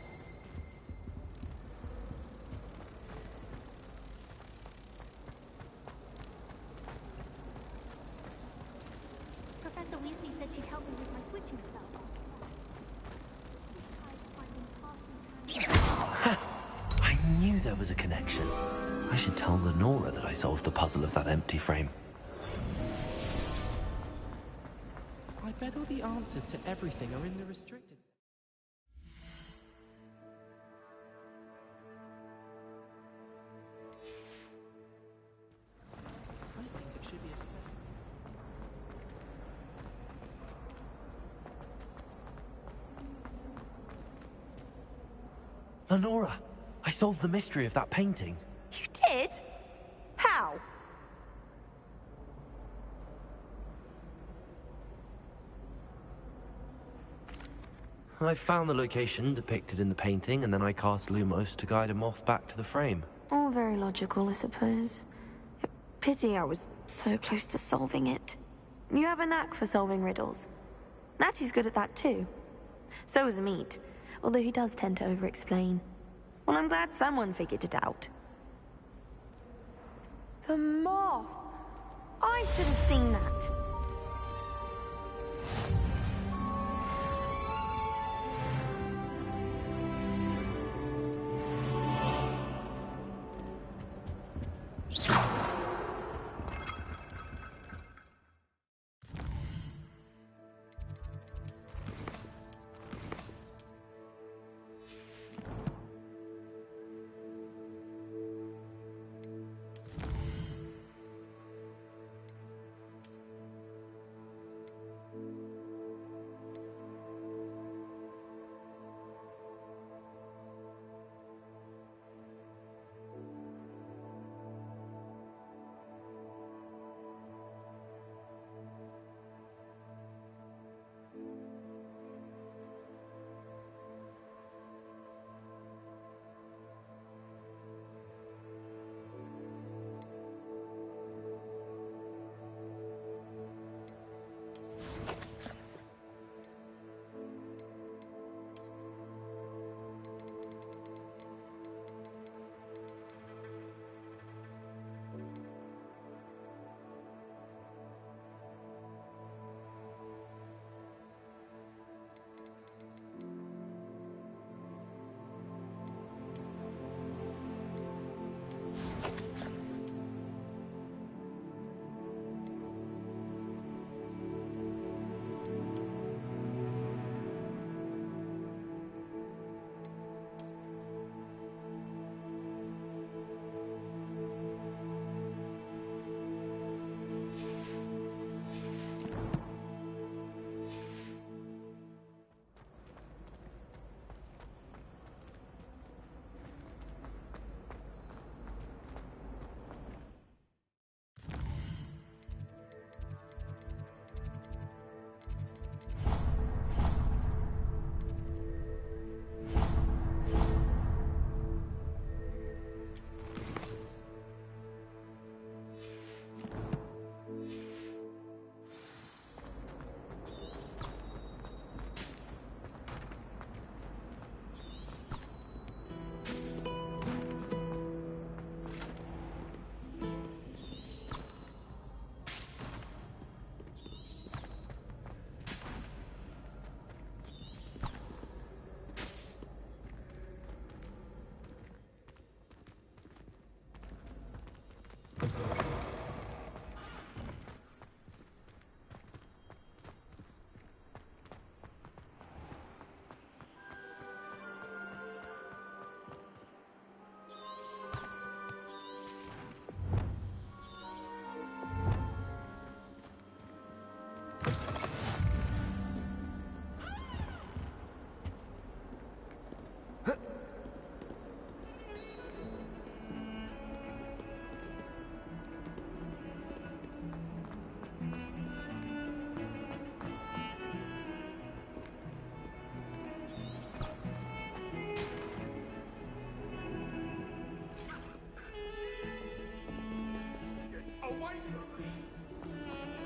Professor Weasley said she'd help me with my switching spell. I knew there was a connection. I should tell Lenora that I solved the puzzle of that empty frame. I bet all the answers to everything are in the restricted. I think it should be a Lenora, I solved the mystery of that painting. You did? How? I found the location depicted in the painting, and then I cast Lumos to guide a moth back to the frame. All very logical, I suppose. Pity I was so close to solving it. You have a knack for solving riddles. Natty's good at that too. So is Meat, although he does tend to over-explain. Well, I'm glad someone figured it out. The moth! I should have seen that.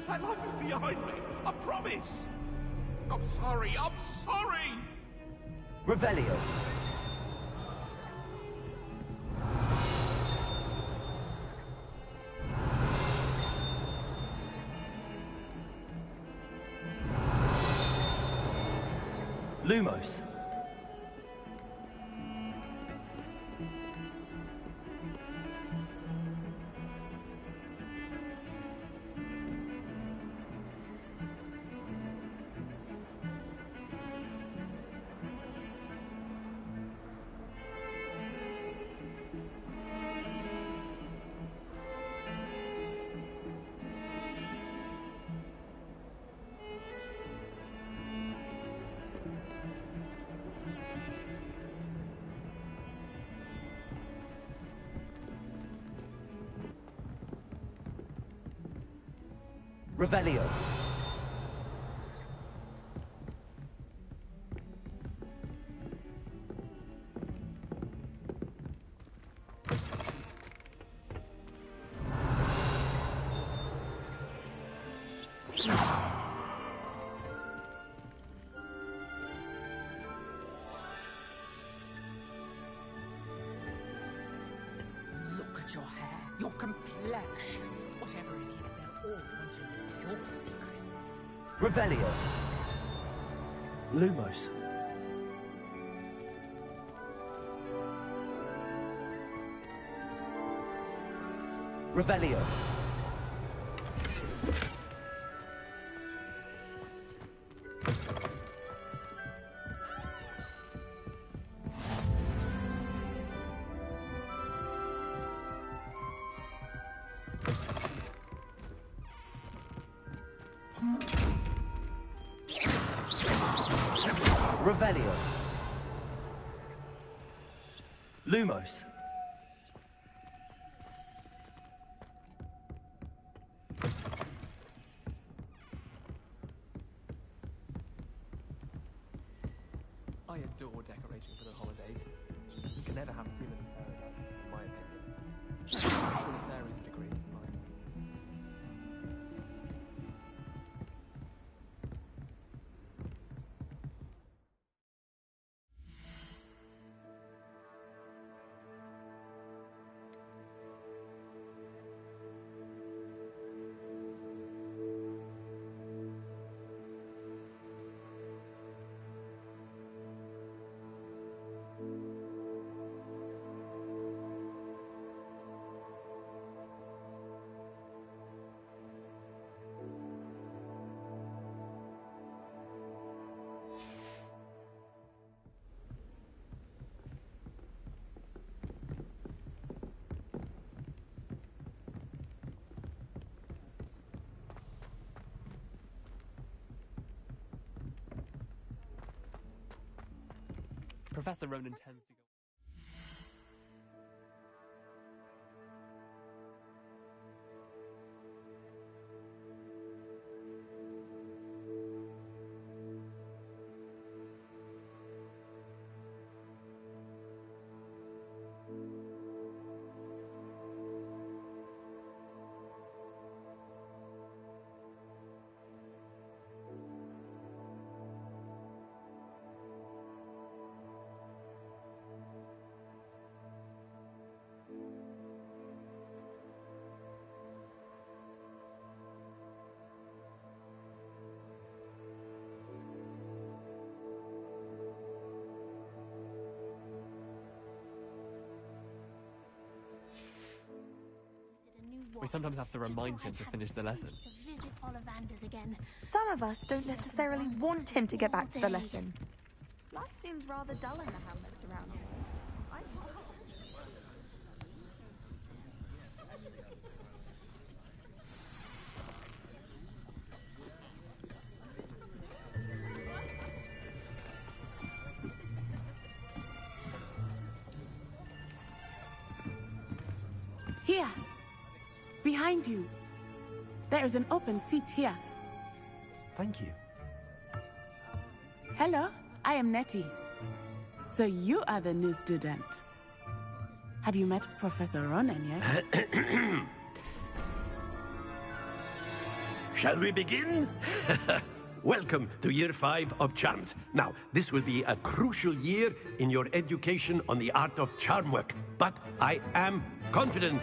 My life is behind me. I promise. I'm sorry. I'm sorry. Revelio. Lumos. Revelio. your hair, your complexion, whatever it is, they're all wanting your secrets. Revelio. Lumos. Revelio. Revelio. Lumos. I adore decorating for the holidays. You can never have too many fairies, in my opinion. Full of fairies a degree, mine. Professor Ronan tends to go... We sometimes have to remind him to finish the lesson. Some of us don't necessarily want him to get back to the lesson. Life seems rather dull in the hamlets around here. Here. Behind you. There is an open seat here. Thank you. Hello, I am Nettie. So you are the new student. Have you met Professor Ronan yet? Shall we begin? Welcome to Year 5 of Charms. Now, this will be a crucial year in your education on the art of charm work. But I am confident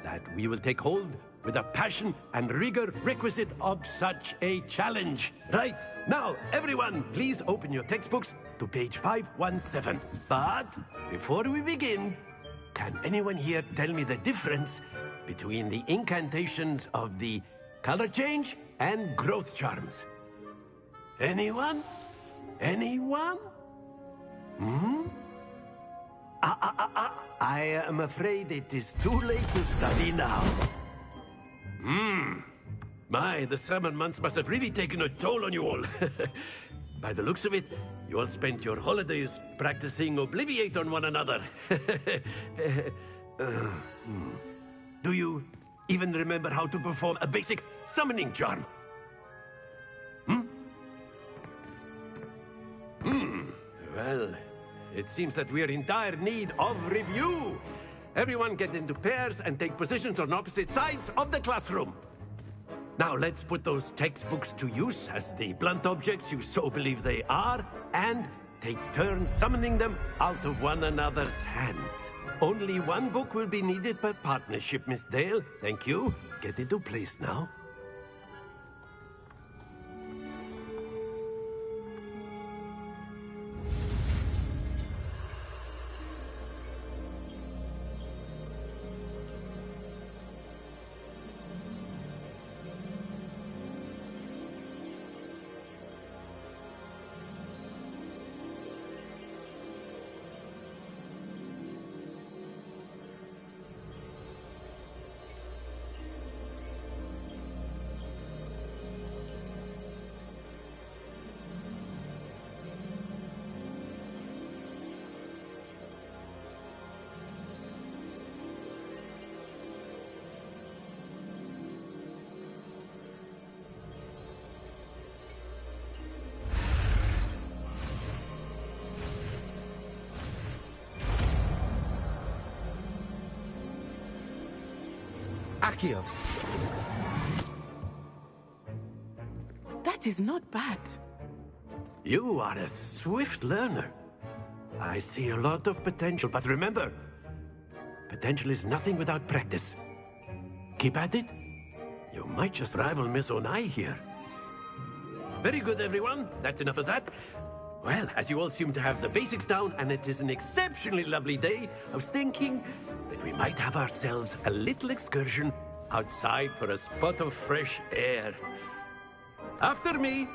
that we will take hold with the passion and rigor requisite of such a challenge. Right, now, everyone, please open your textbooks to page 517. But before we begin, can anyone here tell me the difference between the incantations of the color change and growth charms? Anyone? Anyone? I am afraid it is too late to study now. My, the summer months must have really taken a toll on you all. By the looks of it, you all spent your holidays practicing Obliviate on one another. Do you even remember how to perform a basic summoning charm? Well, it seems that we are in dire need of review. Everyone get into pairs and take positions on opposite sides of the classroom. Now let's put those textbooks to use as the blunt objects you so believe they are, and take turns summoning them out of one another's hands. Only one book will be needed per partnership, Miss Dale. Thank you. Get into place now. Accio. That is not bad. You are a swift learner. I see a lot of potential, but remember, potential is nothing without practice. Keep at it. You might just rival Miss Onai here. Very good, everyone. That's enough of that. Well, as you all seem to have the basics down, and it is an exceptionally lovely day, I was thinking that we might have ourselves a little excursion outside for a spot of fresh air. After me.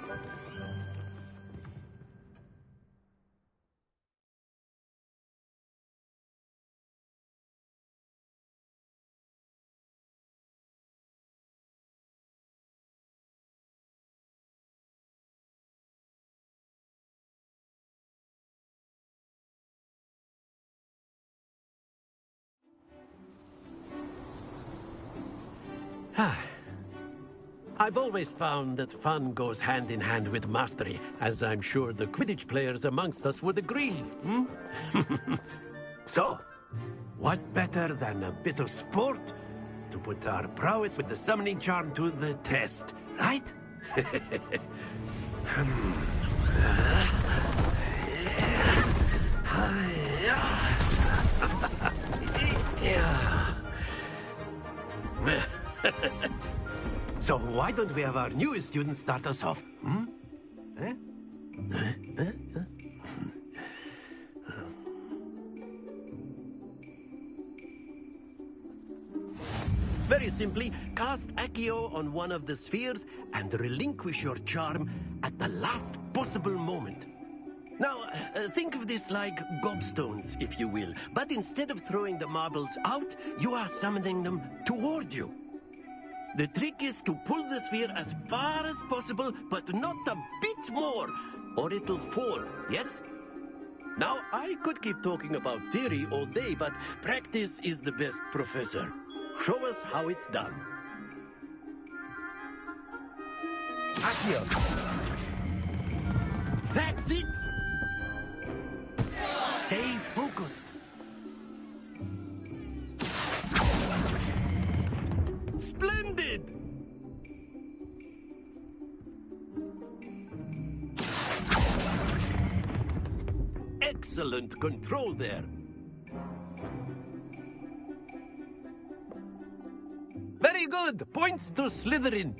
I've always found that fun goes hand in hand with mastery, as I'm sure the Quidditch players amongst us would agree. So, what better than a bit of sport to put our prowess with the summoning charm to the test, right? So why don't we have our newest student start us off? Very simply, cast Accio on one of the spheres and relinquish your charm at the last possible moment. Now, think of this like gobstones, if you will, but instead of throwing the marbles out, you are summoning them toward you. The trick is to pull the sphere as far as possible, but not a bit more, or it'll fall, yes? Now, I could keep talking about theory all day, but practice is the best professor. Show us how it's done. Accio. That's it! Stay focused. Splendid! Excellent control there. Very good. Points to Slytherin.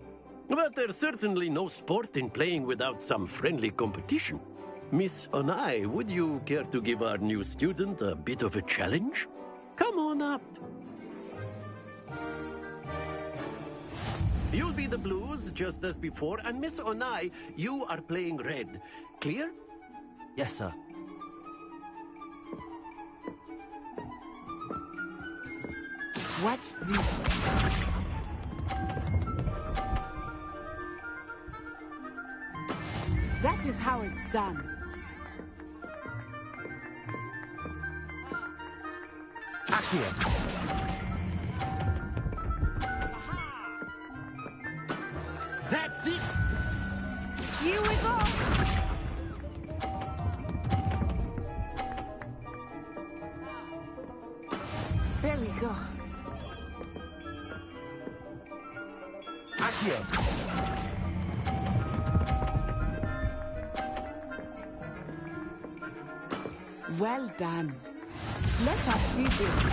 But there's certainly no sport in playing without some friendly competition. Miss Onai, would you care to give our new student a bit of a challenge? Come on up. You'll be the blues, just as before, and Miss Onai, you are playing red. Clear? Yes, sir. Watch this. That is how it's done. Accio. That's it! Here we go! There we go. Accio. Well done. Let us see this.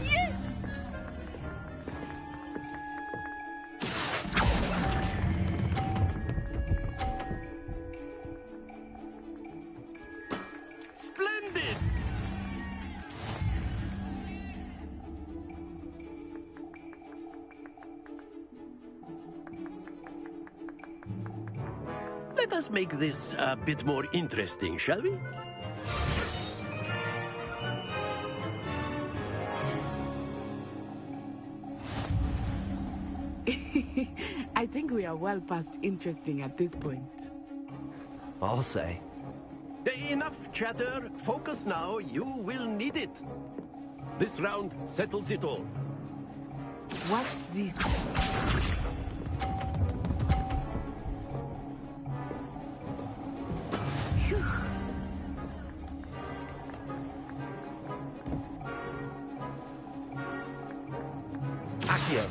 Yes! Splendid! Let us make this a bit more interesting, shall we? I think we are well past interesting at this point. I'll say. Enough chatter. Focus now. You will need it. This round settles it all. Watch this. Phew. Accio.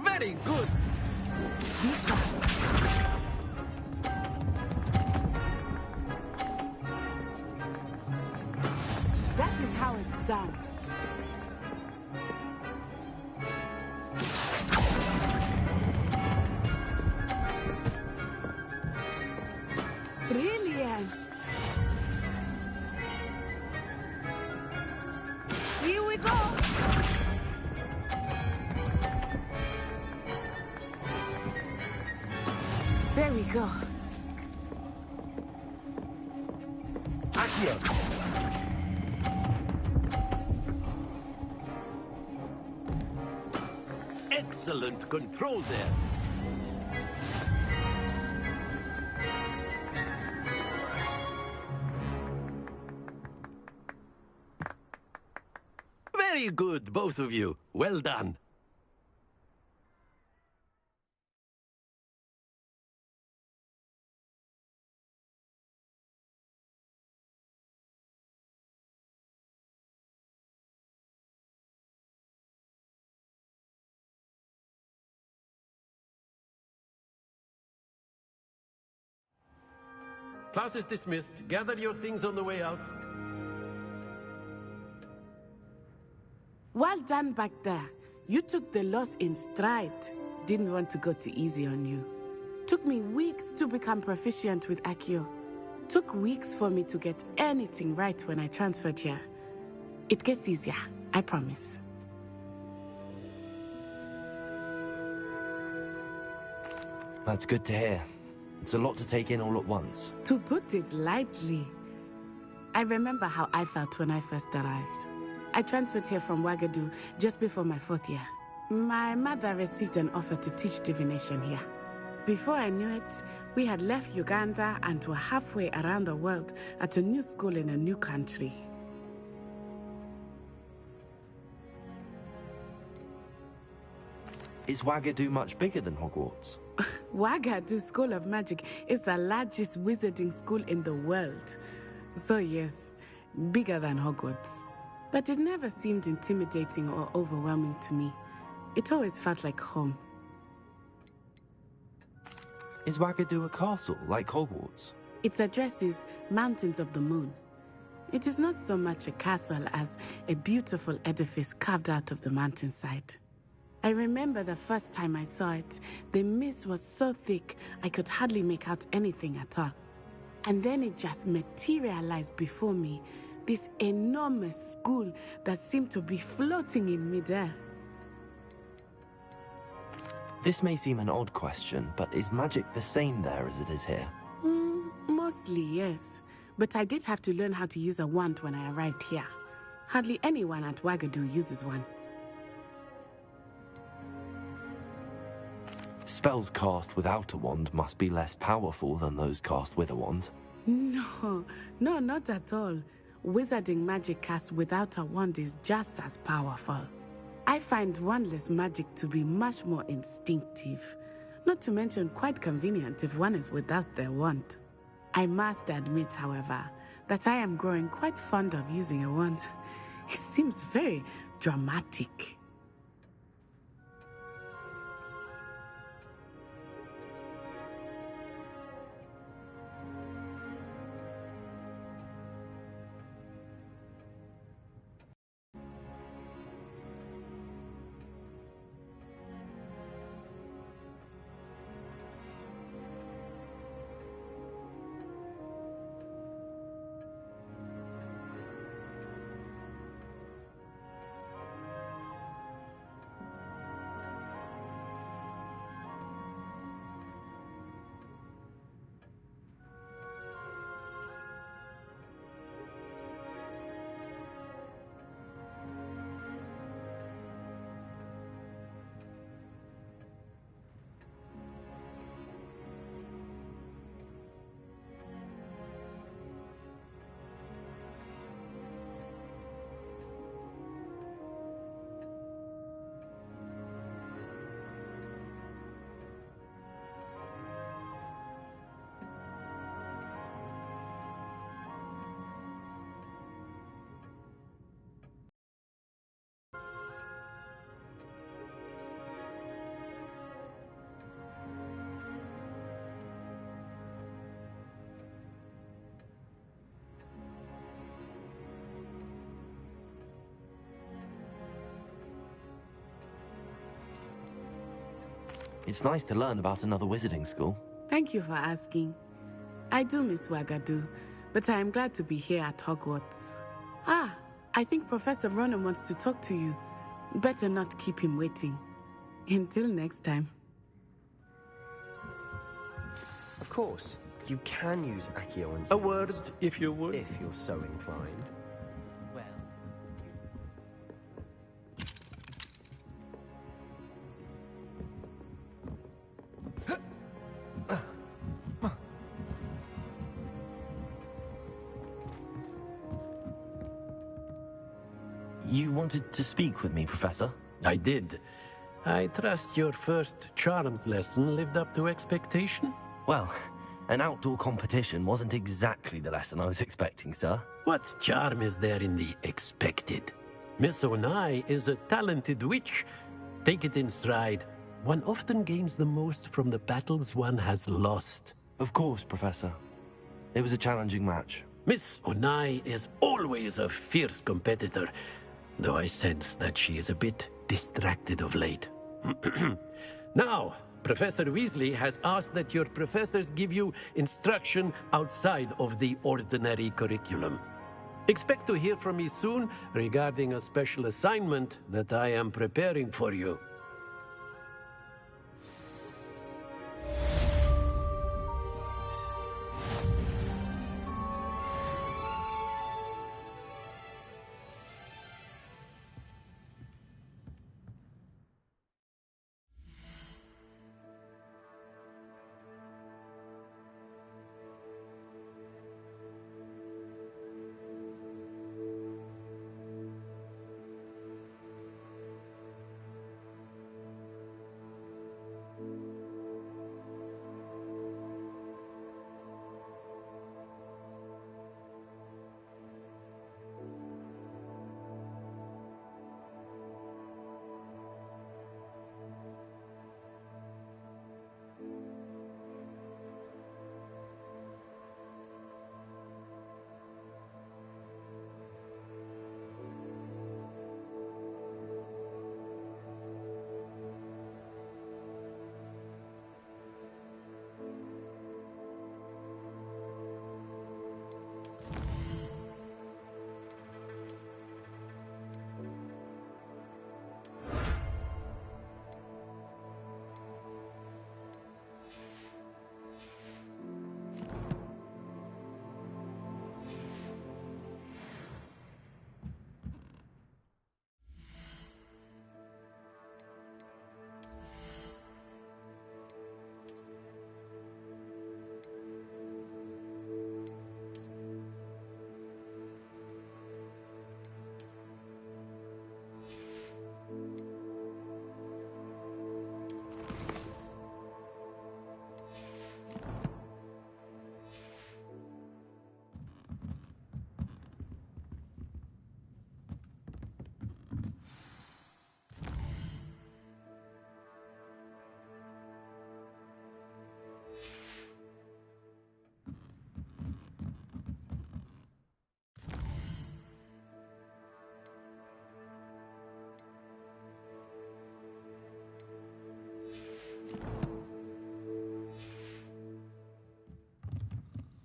Very good. Lisa. That is how it's done. Brilliant. Here we go. There we go. Accio. Excellent control there. Very good, both of you. Well done. Class is dismissed. Gather your things on the way out. Well done back there. You took the loss in stride. Didn't want to go too easy on you. Took me weeks to become proficient with Accio. Took weeks for me to get anything right when I transferred here. It gets easier, I promise. That's good to hear. It's a lot to take in all at once. To put it lightly, I remember how I felt when I first arrived. I transferred here from Wagadu just before my 4th year. My mother received an offer to teach divination here. Before I knew it, we had left Uganda and were halfway around the world at a new school in a new country. Is Wagadu much bigger than Hogwarts? Wagadu School of Magic is the largest wizarding school in the world. So yes, bigger than Hogwarts. But it never seemed intimidating or overwhelming to me. It always felt like home. Is Wagadu a castle, like Hogwarts? Its address is Mountains of the Moon. It is not so much a castle as a beautiful edifice carved out of the mountainside. I remember the first time I saw it, the mist was so thick I could hardly make out anything at all. And then it just materialized before me, this enormous school that seemed to be floating in midair. This may seem an odd question, but is magic the same there as it is here? Mostly, yes. But I did have to learn how to use a wand when I arrived here. Hardly anyone at Wagadu uses one. Spells cast without a wand must be less powerful than those cast with a wand. No, not at all. Wizarding magic cast without a wand is just as powerful. I find wandless magic to be much more instinctive. Not to mention quite convenient if one is without their wand. I must admit, however, that I am growing quite fond of using a wand. It seems very dramatic. It's nice to learn about another wizarding school. Thank you for asking. I do miss Wagadu, but I am glad to be here at Hogwarts. Ah, I think Professor Ronan wants to talk to you. Better not keep him waiting. Until next time. Of course, you can use Accio on A word, if you would. If you're so inclined. Well, You wanted to speak with me, Professor? I did. I trust your first charms lesson lived up to expectation? Well, an outdoor competition wasn't exactly the lesson I was expecting, sir. What charm is there in the expected? Miss Onai is a talented witch. Take it in stride. One often gains the most from the battles one has lost. Of course, Professor. It was a challenging match. Miss Onai is always a fierce competitor, though I sense that she is a bit distracted of late. Now, Professor Weasley has asked that your professors give you instruction outside of the ordinary curriculum. Expect to hear from me soon regarding a special assignment that I am preparing for you.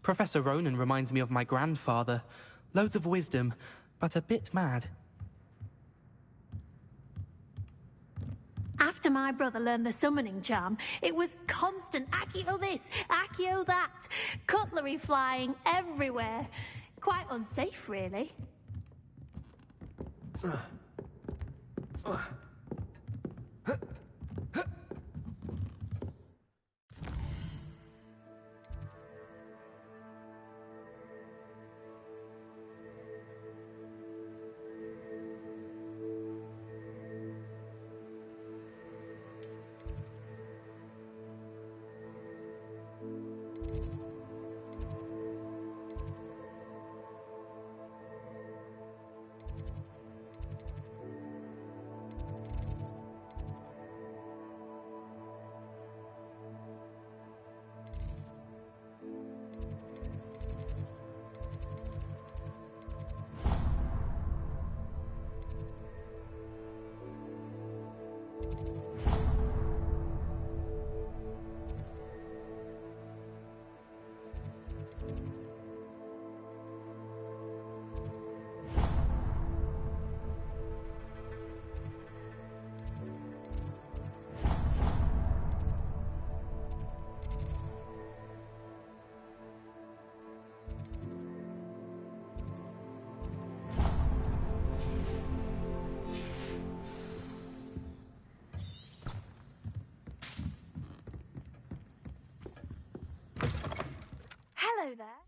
Professor Ronan reminds me of my grandfather. Loads of wisdom, but a bit mad. After my brother learned the summoning charm, it was constant Accio this, Accio that, cutlery flying everywhere. Quite unsafe, really. Hello there.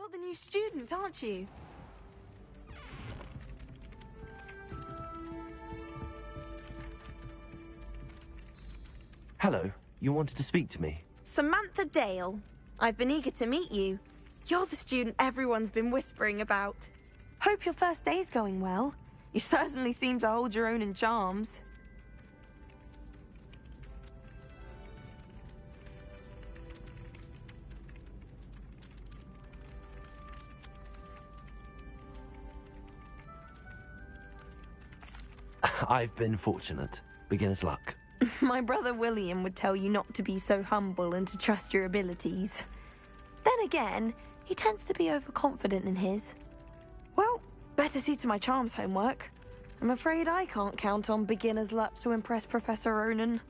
You're the new student, aren't you? Hello, you wanted to speak to me? Samantha Dale. I've been eager to meet you. You're the student everyone's been whispering about. Hope your first day's going well. You certainly seem to hold your own in charms. I've been fortunate. Beginner's luck. My brother William would tell you not to be so humble and to trust your abilities. Then again, he tends to be overconfident in his. Well, better see to my charms homework. I'm afraid I can't count on beginner's luck to impress Professor Ronan.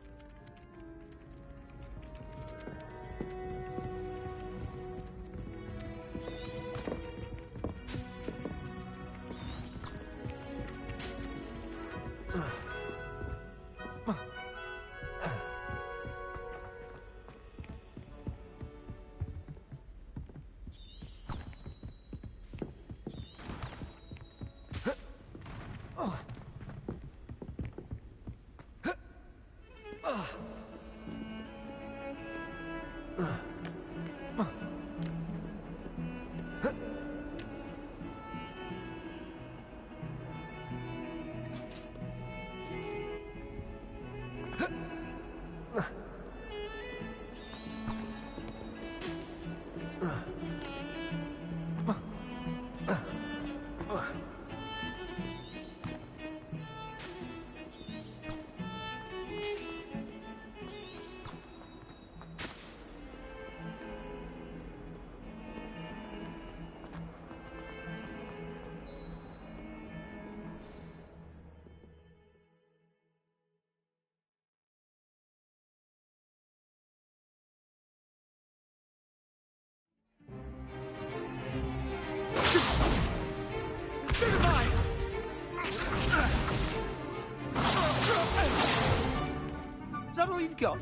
Is that all you've got?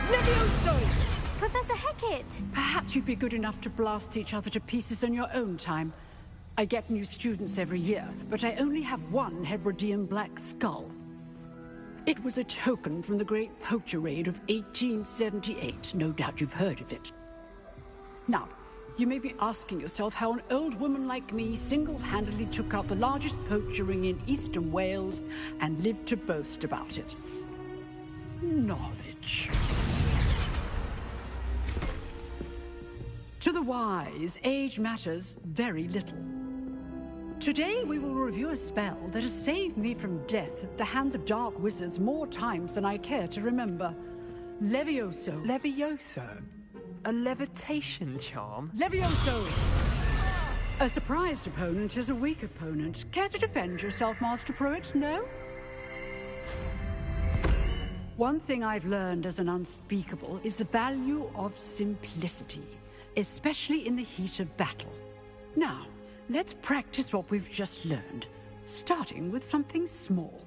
Levioso! Professor Hecat! Perhaps you'd be good enough to blast each other to pieces in your own time. I get new students every year, but I only have one Hebridean black skull. It was a token from the Great Poacher Raid of 1878. No doubt you've heard of it. Now, you may be asking yourself how an old woman like me single-handedly took out the largest poacher ring in eastern Wales and lived to boast about it. Knowledge. To the wise, age matters very little. Today we will review a spell that has saved me from death at the hands of dark wizards more times than I care to remember. Levioso. Levioso? A levitation charm? Levioso! A surprised opponent is a weak opponent. Care to defend yourself, Master Pruitt? No? One thing I've learned as an unspeakable is the value of simplicity, especially in the heat of battle. Now, let's practice what we've just learned, starting with something small.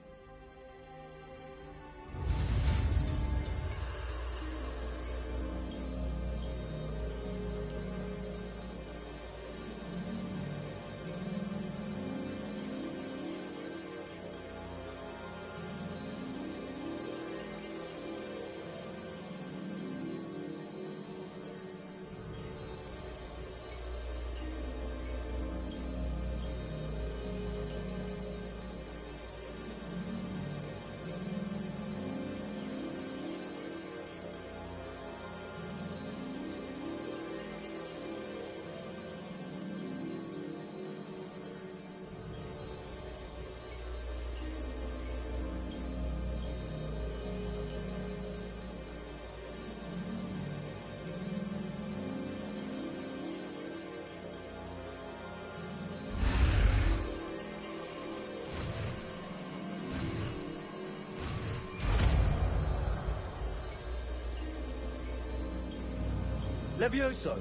Levioso!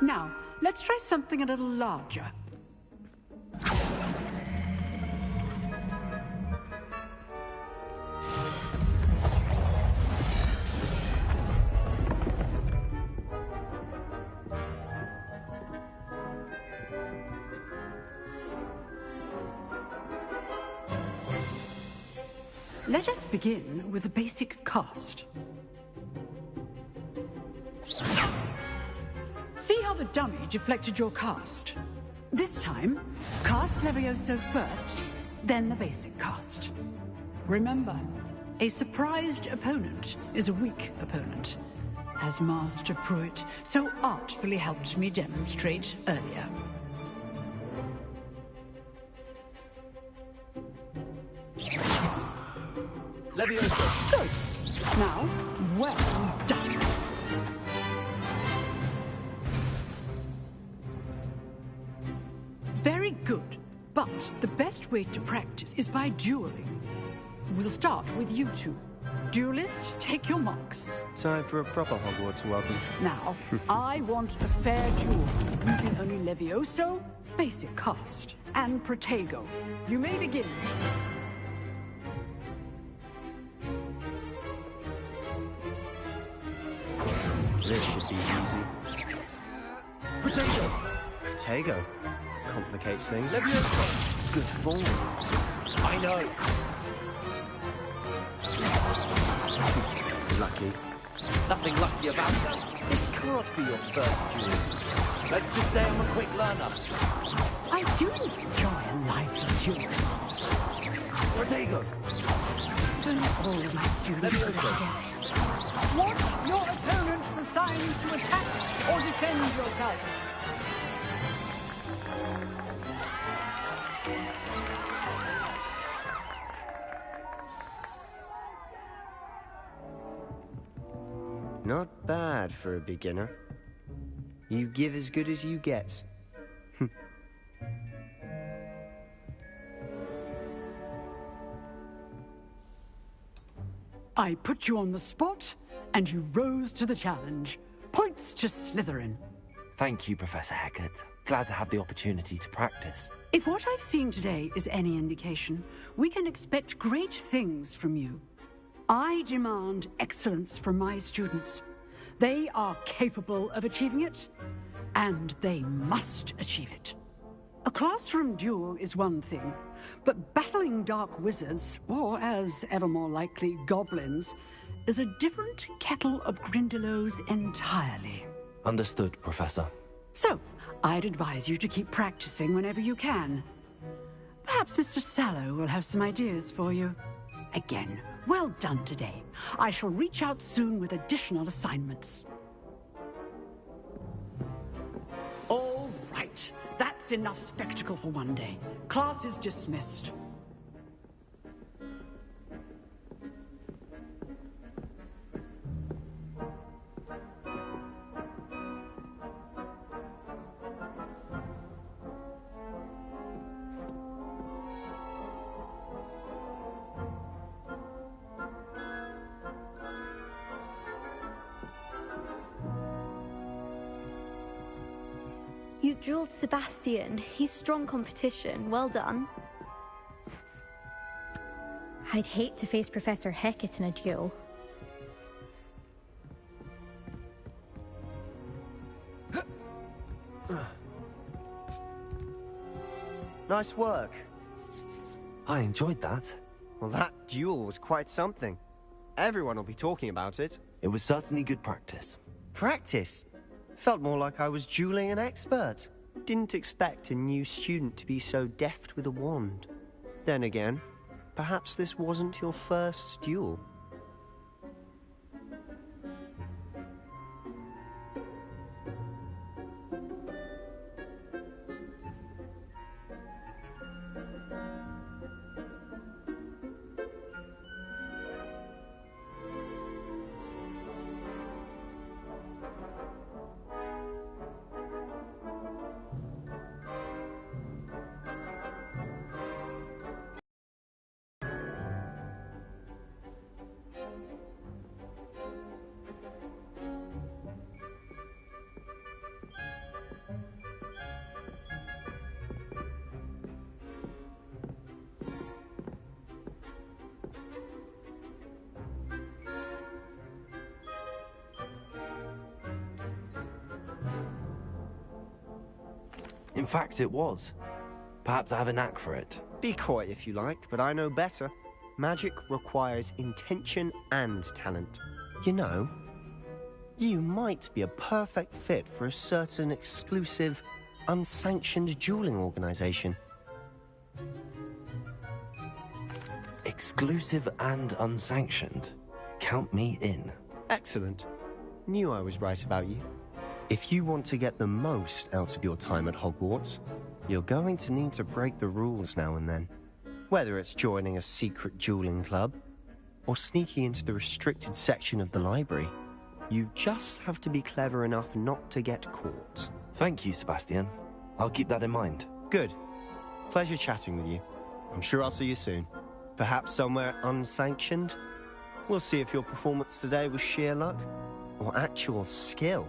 Now, let's try something a little larger. Let us begin with the basic cast. See how the dummy deflected your cast? This time, cast Levioso first, then the basic cast. Remember, a surprised opponent is a weak opponent, as Master Pruitt so artfully helped me demonstrate earlier. Levioso. Good. Now, well done. Very good. But the best way to practice is by dueling. We'll start with you two. Duelists, take your marks. Time for a proper Hogwarts welcome. Now, I want a fair duel, using only Levioso, basic cast, and Protego. You may begin. This should be easy. Protego. Protego. Complicates things. Levioso. Good form. I know. Lucky. Nothing lucky about that. This can't be your first duel. Let's just say I'm a quick learner. I do enjoy a lively duel. Protego. Don't all my students forget. Watch your opponent for signs to attack or defend yourself. Not bad for a beginner. You give as good as you get. I put you on the spot, and you rose to the challenge. Points to Slytherin. Thank you, Professor Hecat. Glad to have the opportunity to practice. If what I've seen today is any indication, we can expect great things from you. I demand excellence from my students. They are capable of achieving it, and they must achieve it. A classroom duel is one thing, but battling dark wizards, or as ever more likely, goblins, is a different kettle of Grindylows entirely. Understood, Professor. So, I'd advise you to keep practicing whenever you can. Perhaps Mr. Sallow will have some ideas for you. Again, well done today. I shall reach out soon with additional assignments. All right. That's enough spectacle for one day. Class is dismissed. You drilled Sebastian. He's strong competition. Well done. I'd hate to face Professor Hecat in a duel. Nice work. I enjoyed that. Well, that duel was quite something. Everyone will be talking about it. It was certainly good practice. Practice? Felt more like I was dueling an expert. Didn't expect a new student to be so deft with a wand. Then again, perhaps this wasn't your first duel. In fact, it was. Perhaps I have a knack for it. Be coy if you like, but I know better. Magic requires intention and talent. You know, you might be a perfect fit for a certain exclusive, unsanctioned dueling organization. Exclusive and unsanctioned? Count me in. Excellent. Knew I was right about you. If you want to get the most out of your time at Hogwarts, you're going to need to break the rules now and then. Whether it's joining a secret dueling club, or sneaking into the restricted section of the library, you just have to be clever enough not to get caught. Thank you, Sebastian. I'll keep that in mind. Good. Pleasure chatting with you. I'm sure I'll see you soon. Perhaps somewhere unsanctioned? We'll see if your performance today was sheer luck, or actual skill.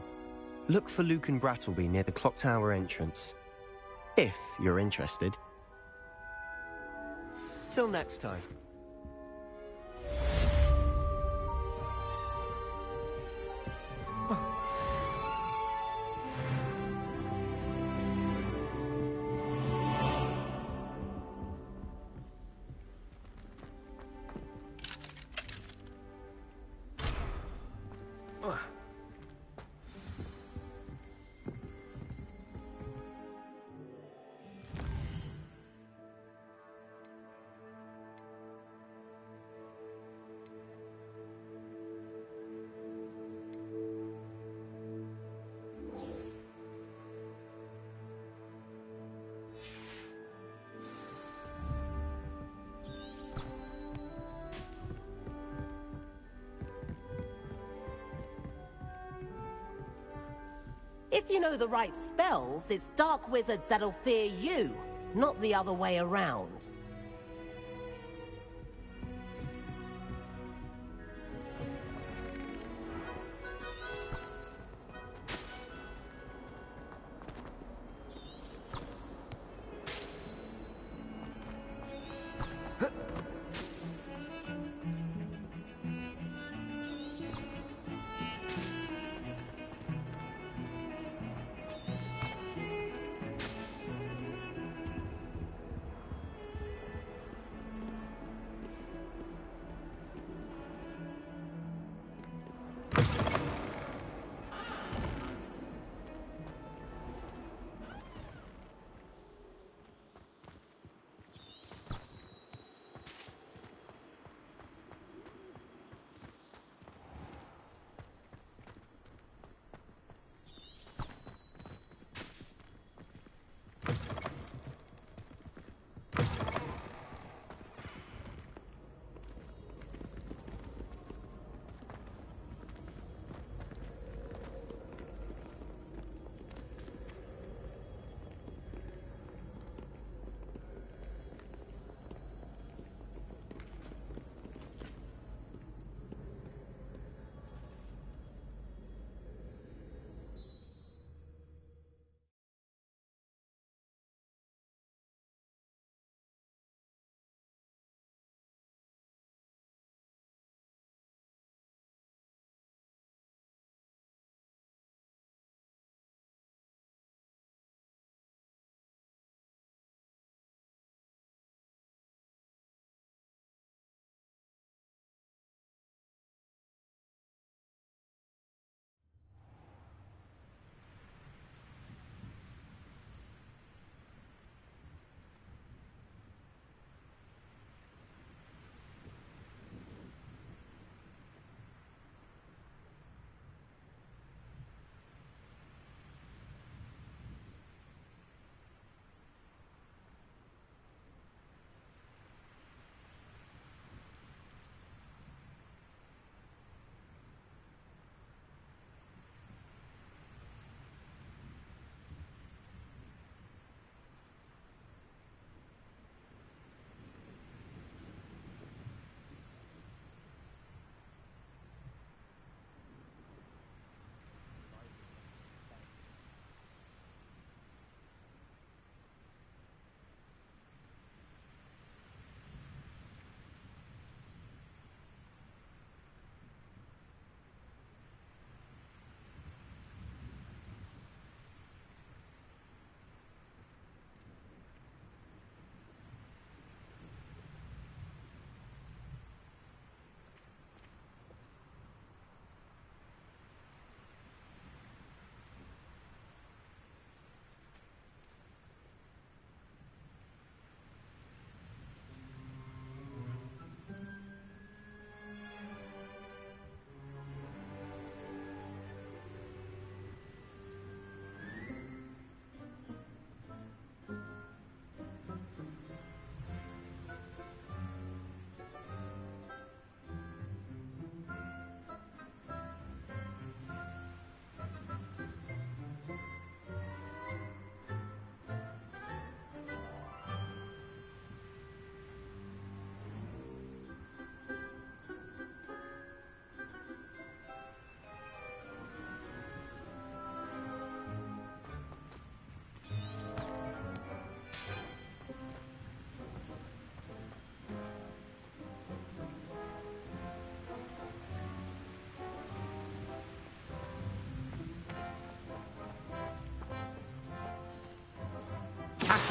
Look for Luke and Brattleby near the clock tower entrance, if you're interested. Till next time. If you know the right spells, it's dark wizards that'll fear you, not the other way around.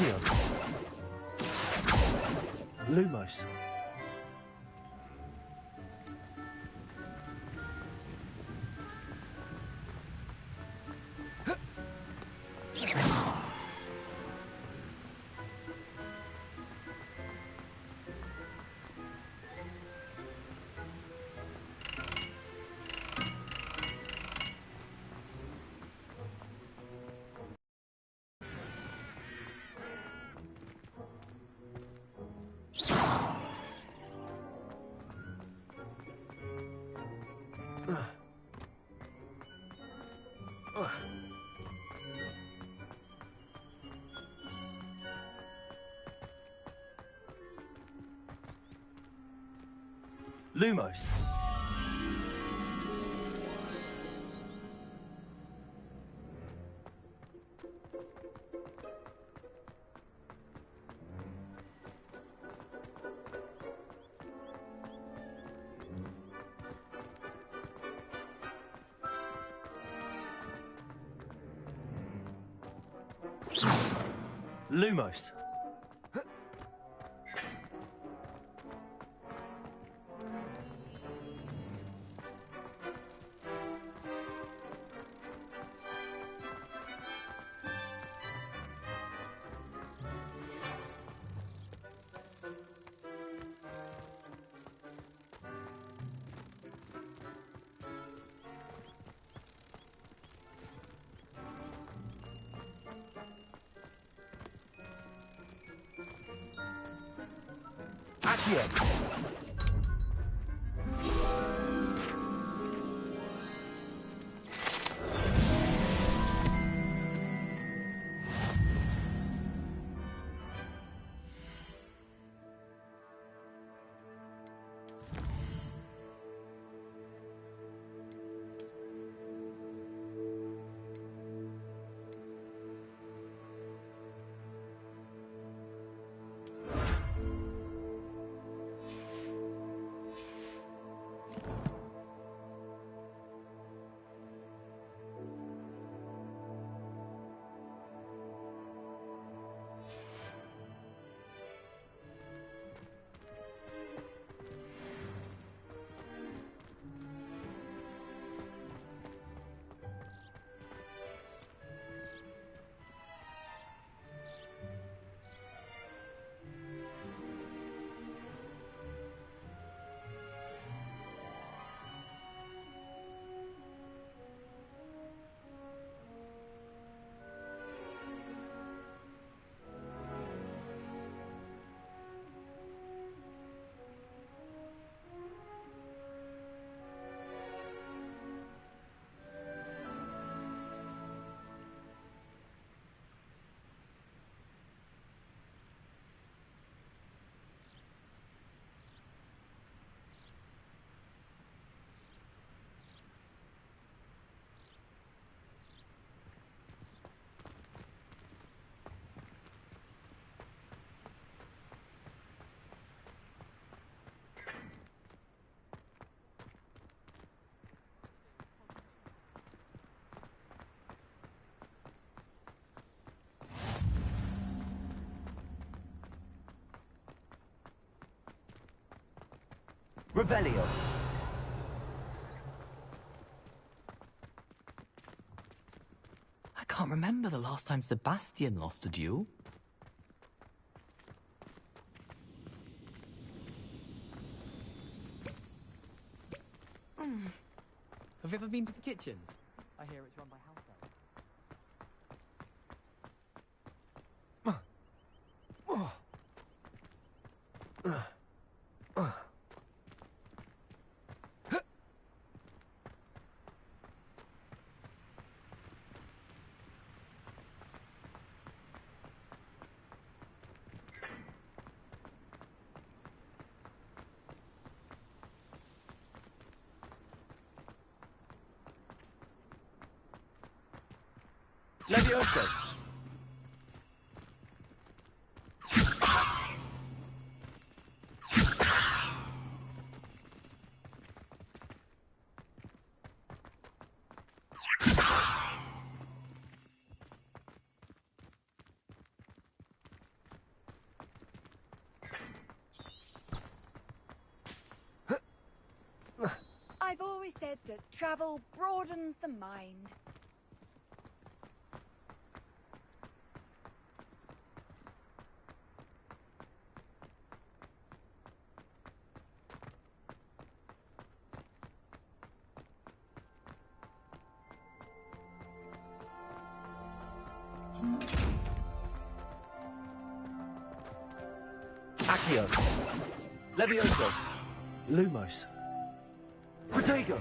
Accio. Lumos. Lumos. Lumos. Accio. Revelio. I can't remember the last time Sebastian lost a duel. Have you ever been to the kitchens? I hear it's run by house elves. Levioso. said that travel broadens the mind. Accio. Levioso. Lumos. Protego.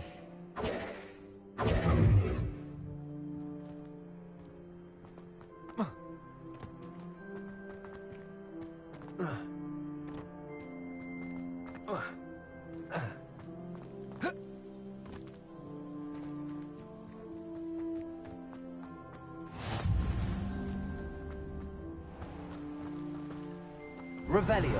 Revelio.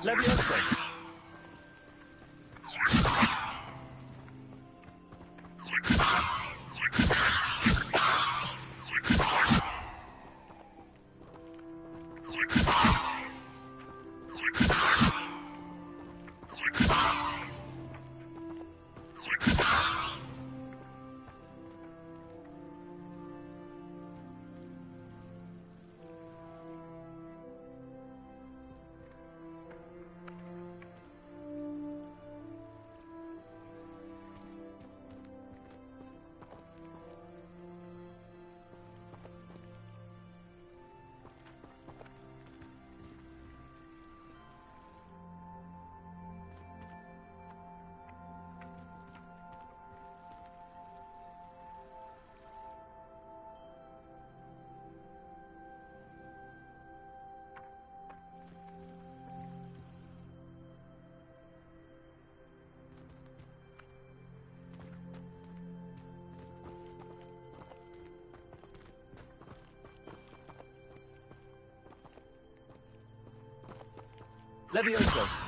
Levioso. Levioso.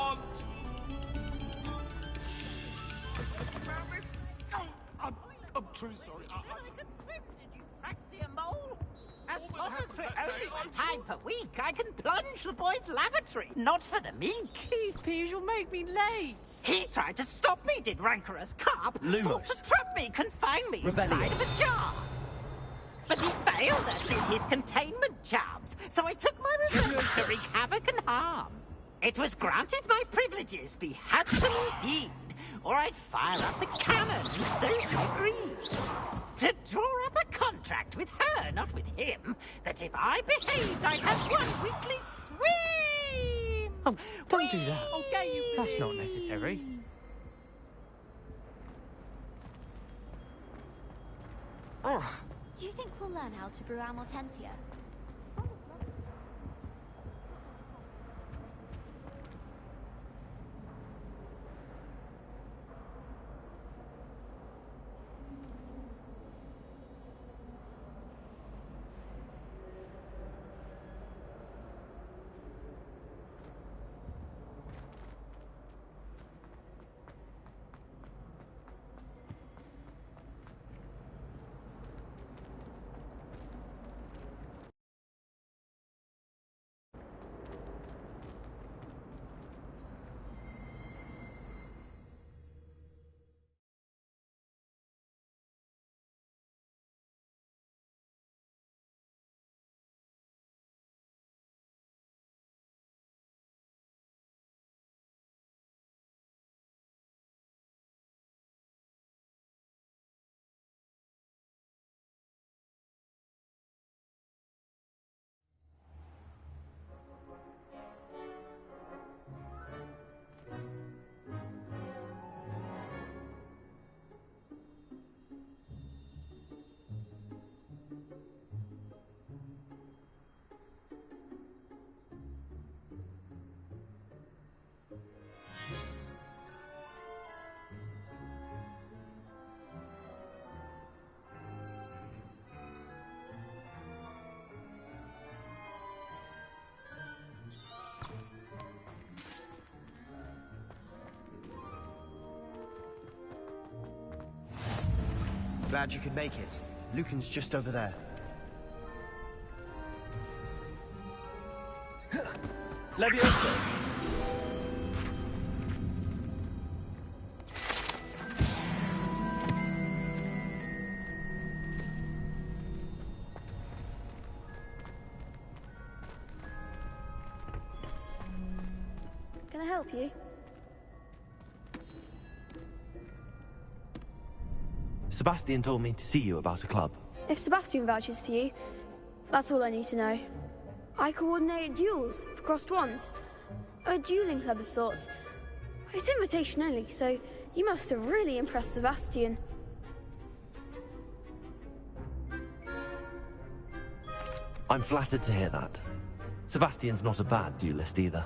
want! Found this? Oh, I'm truly sorry. Fancy a mole? As long as we're only one time per week, I can plunge the boy's lavatory. Not for the meek. These peas will make me late. He tried to stop me, did rancorous carp. Lumos. Sought to trap me, confine me inside of a jar. But he failed us in his containment charms, so I took my revenge to wreak havoc and harm. It was granted my privileges be handsome indeed, or I'd fire up the cannon, so she agreed. To draw up a contract with her, not with him, that if I behaved, I'd have one weekly swim! Oh, don't do that. That's not necessary. Do you think we'll learn how to brew our Mortentia? Glad you could make it. Lucan's just over there. Levioso! Can I help you? Sebastian told me to see you about a club. If Sebastian vouches for you, that's all I need to know. I coordinate duels for crossed wands. A dueling club of sorts. It's invitation only, so you must have really impressed Sebastian. I'm flattered to hear that. Sebastian's not a bad duelist either.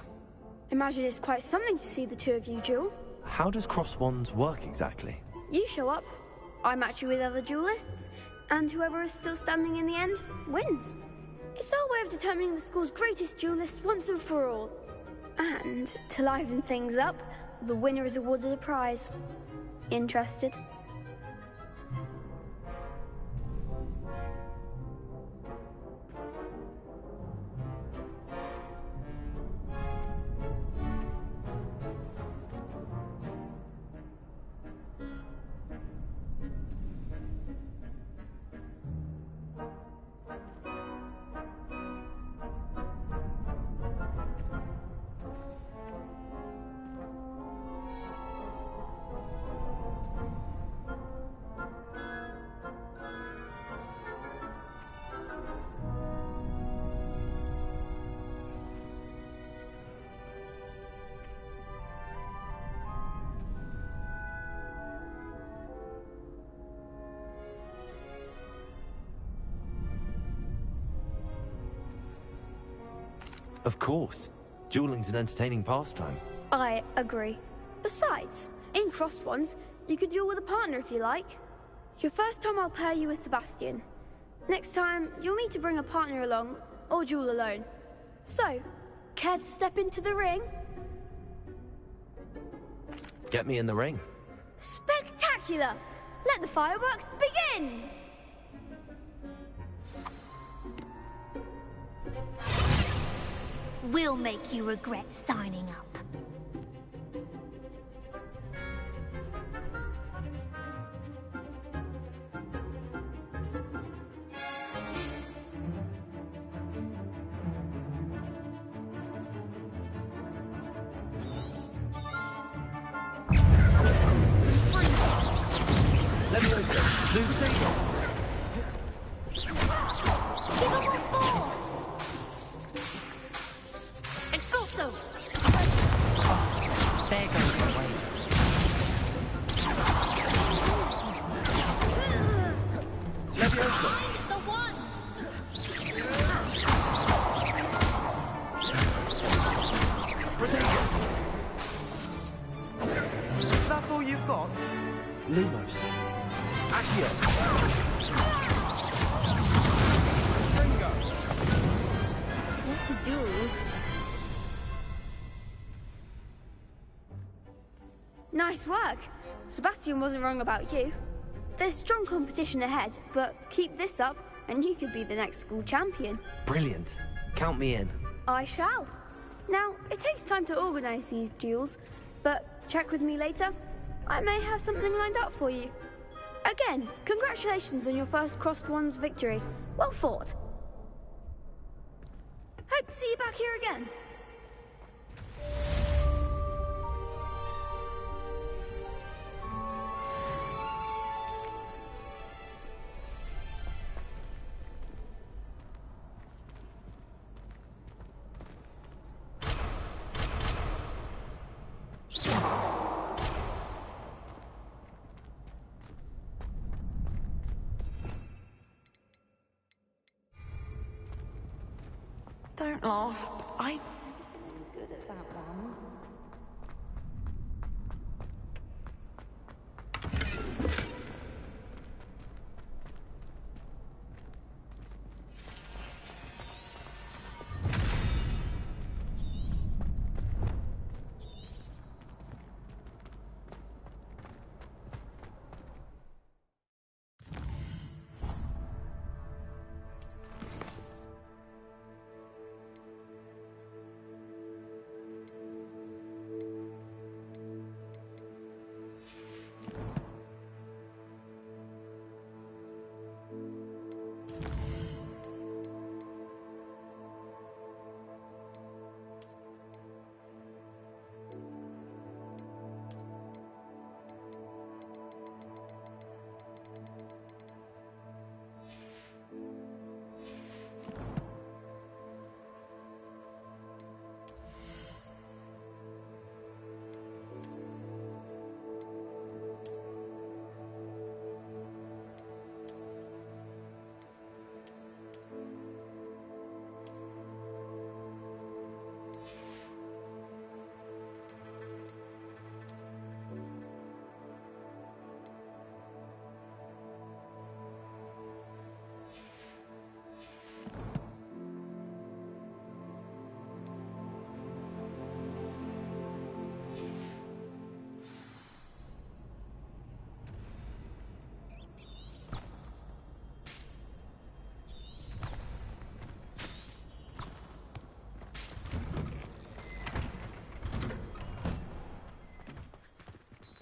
Imagine it's quite something to see the two of you duel. How does cross wands work exactly? You show up, I match you with other duelists, and whoever is still standing in the end wins. It's our way of determining the school's greatest duelist once and for all. And, to liven things up, the winner is awarded a prize. Interested? Of course. Dueling's an entertaining pastime. I agree. Besides, in crossed ones, you could duel with a partner if you like. Your first time I'll pair you with Sebastian. Next time, you'll need to bring a partner along, or duel alone. So, care to step into the ring? Get me in the ring. Spectacular! Let the fireworks begin! We'll make you regret signing up. That's all you've got? Lumos. Accio. What to do? Nice work. Sebastian wasn't wrong about you. There's strong competition ahead, but keep this up and you could be the next school champion. Brilliant. Count me in. I shall. Now, it takes time to organize these duels, but check with me later. I may have something lined up for you. Again, congratulations on your first Crossed Wands victory. Well fought. Hope to see you back here again. Don't laugh. I'm good at that one.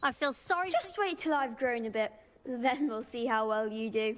I feel sorry. Just wait till I've grown a bit. Then we'll see how well you do.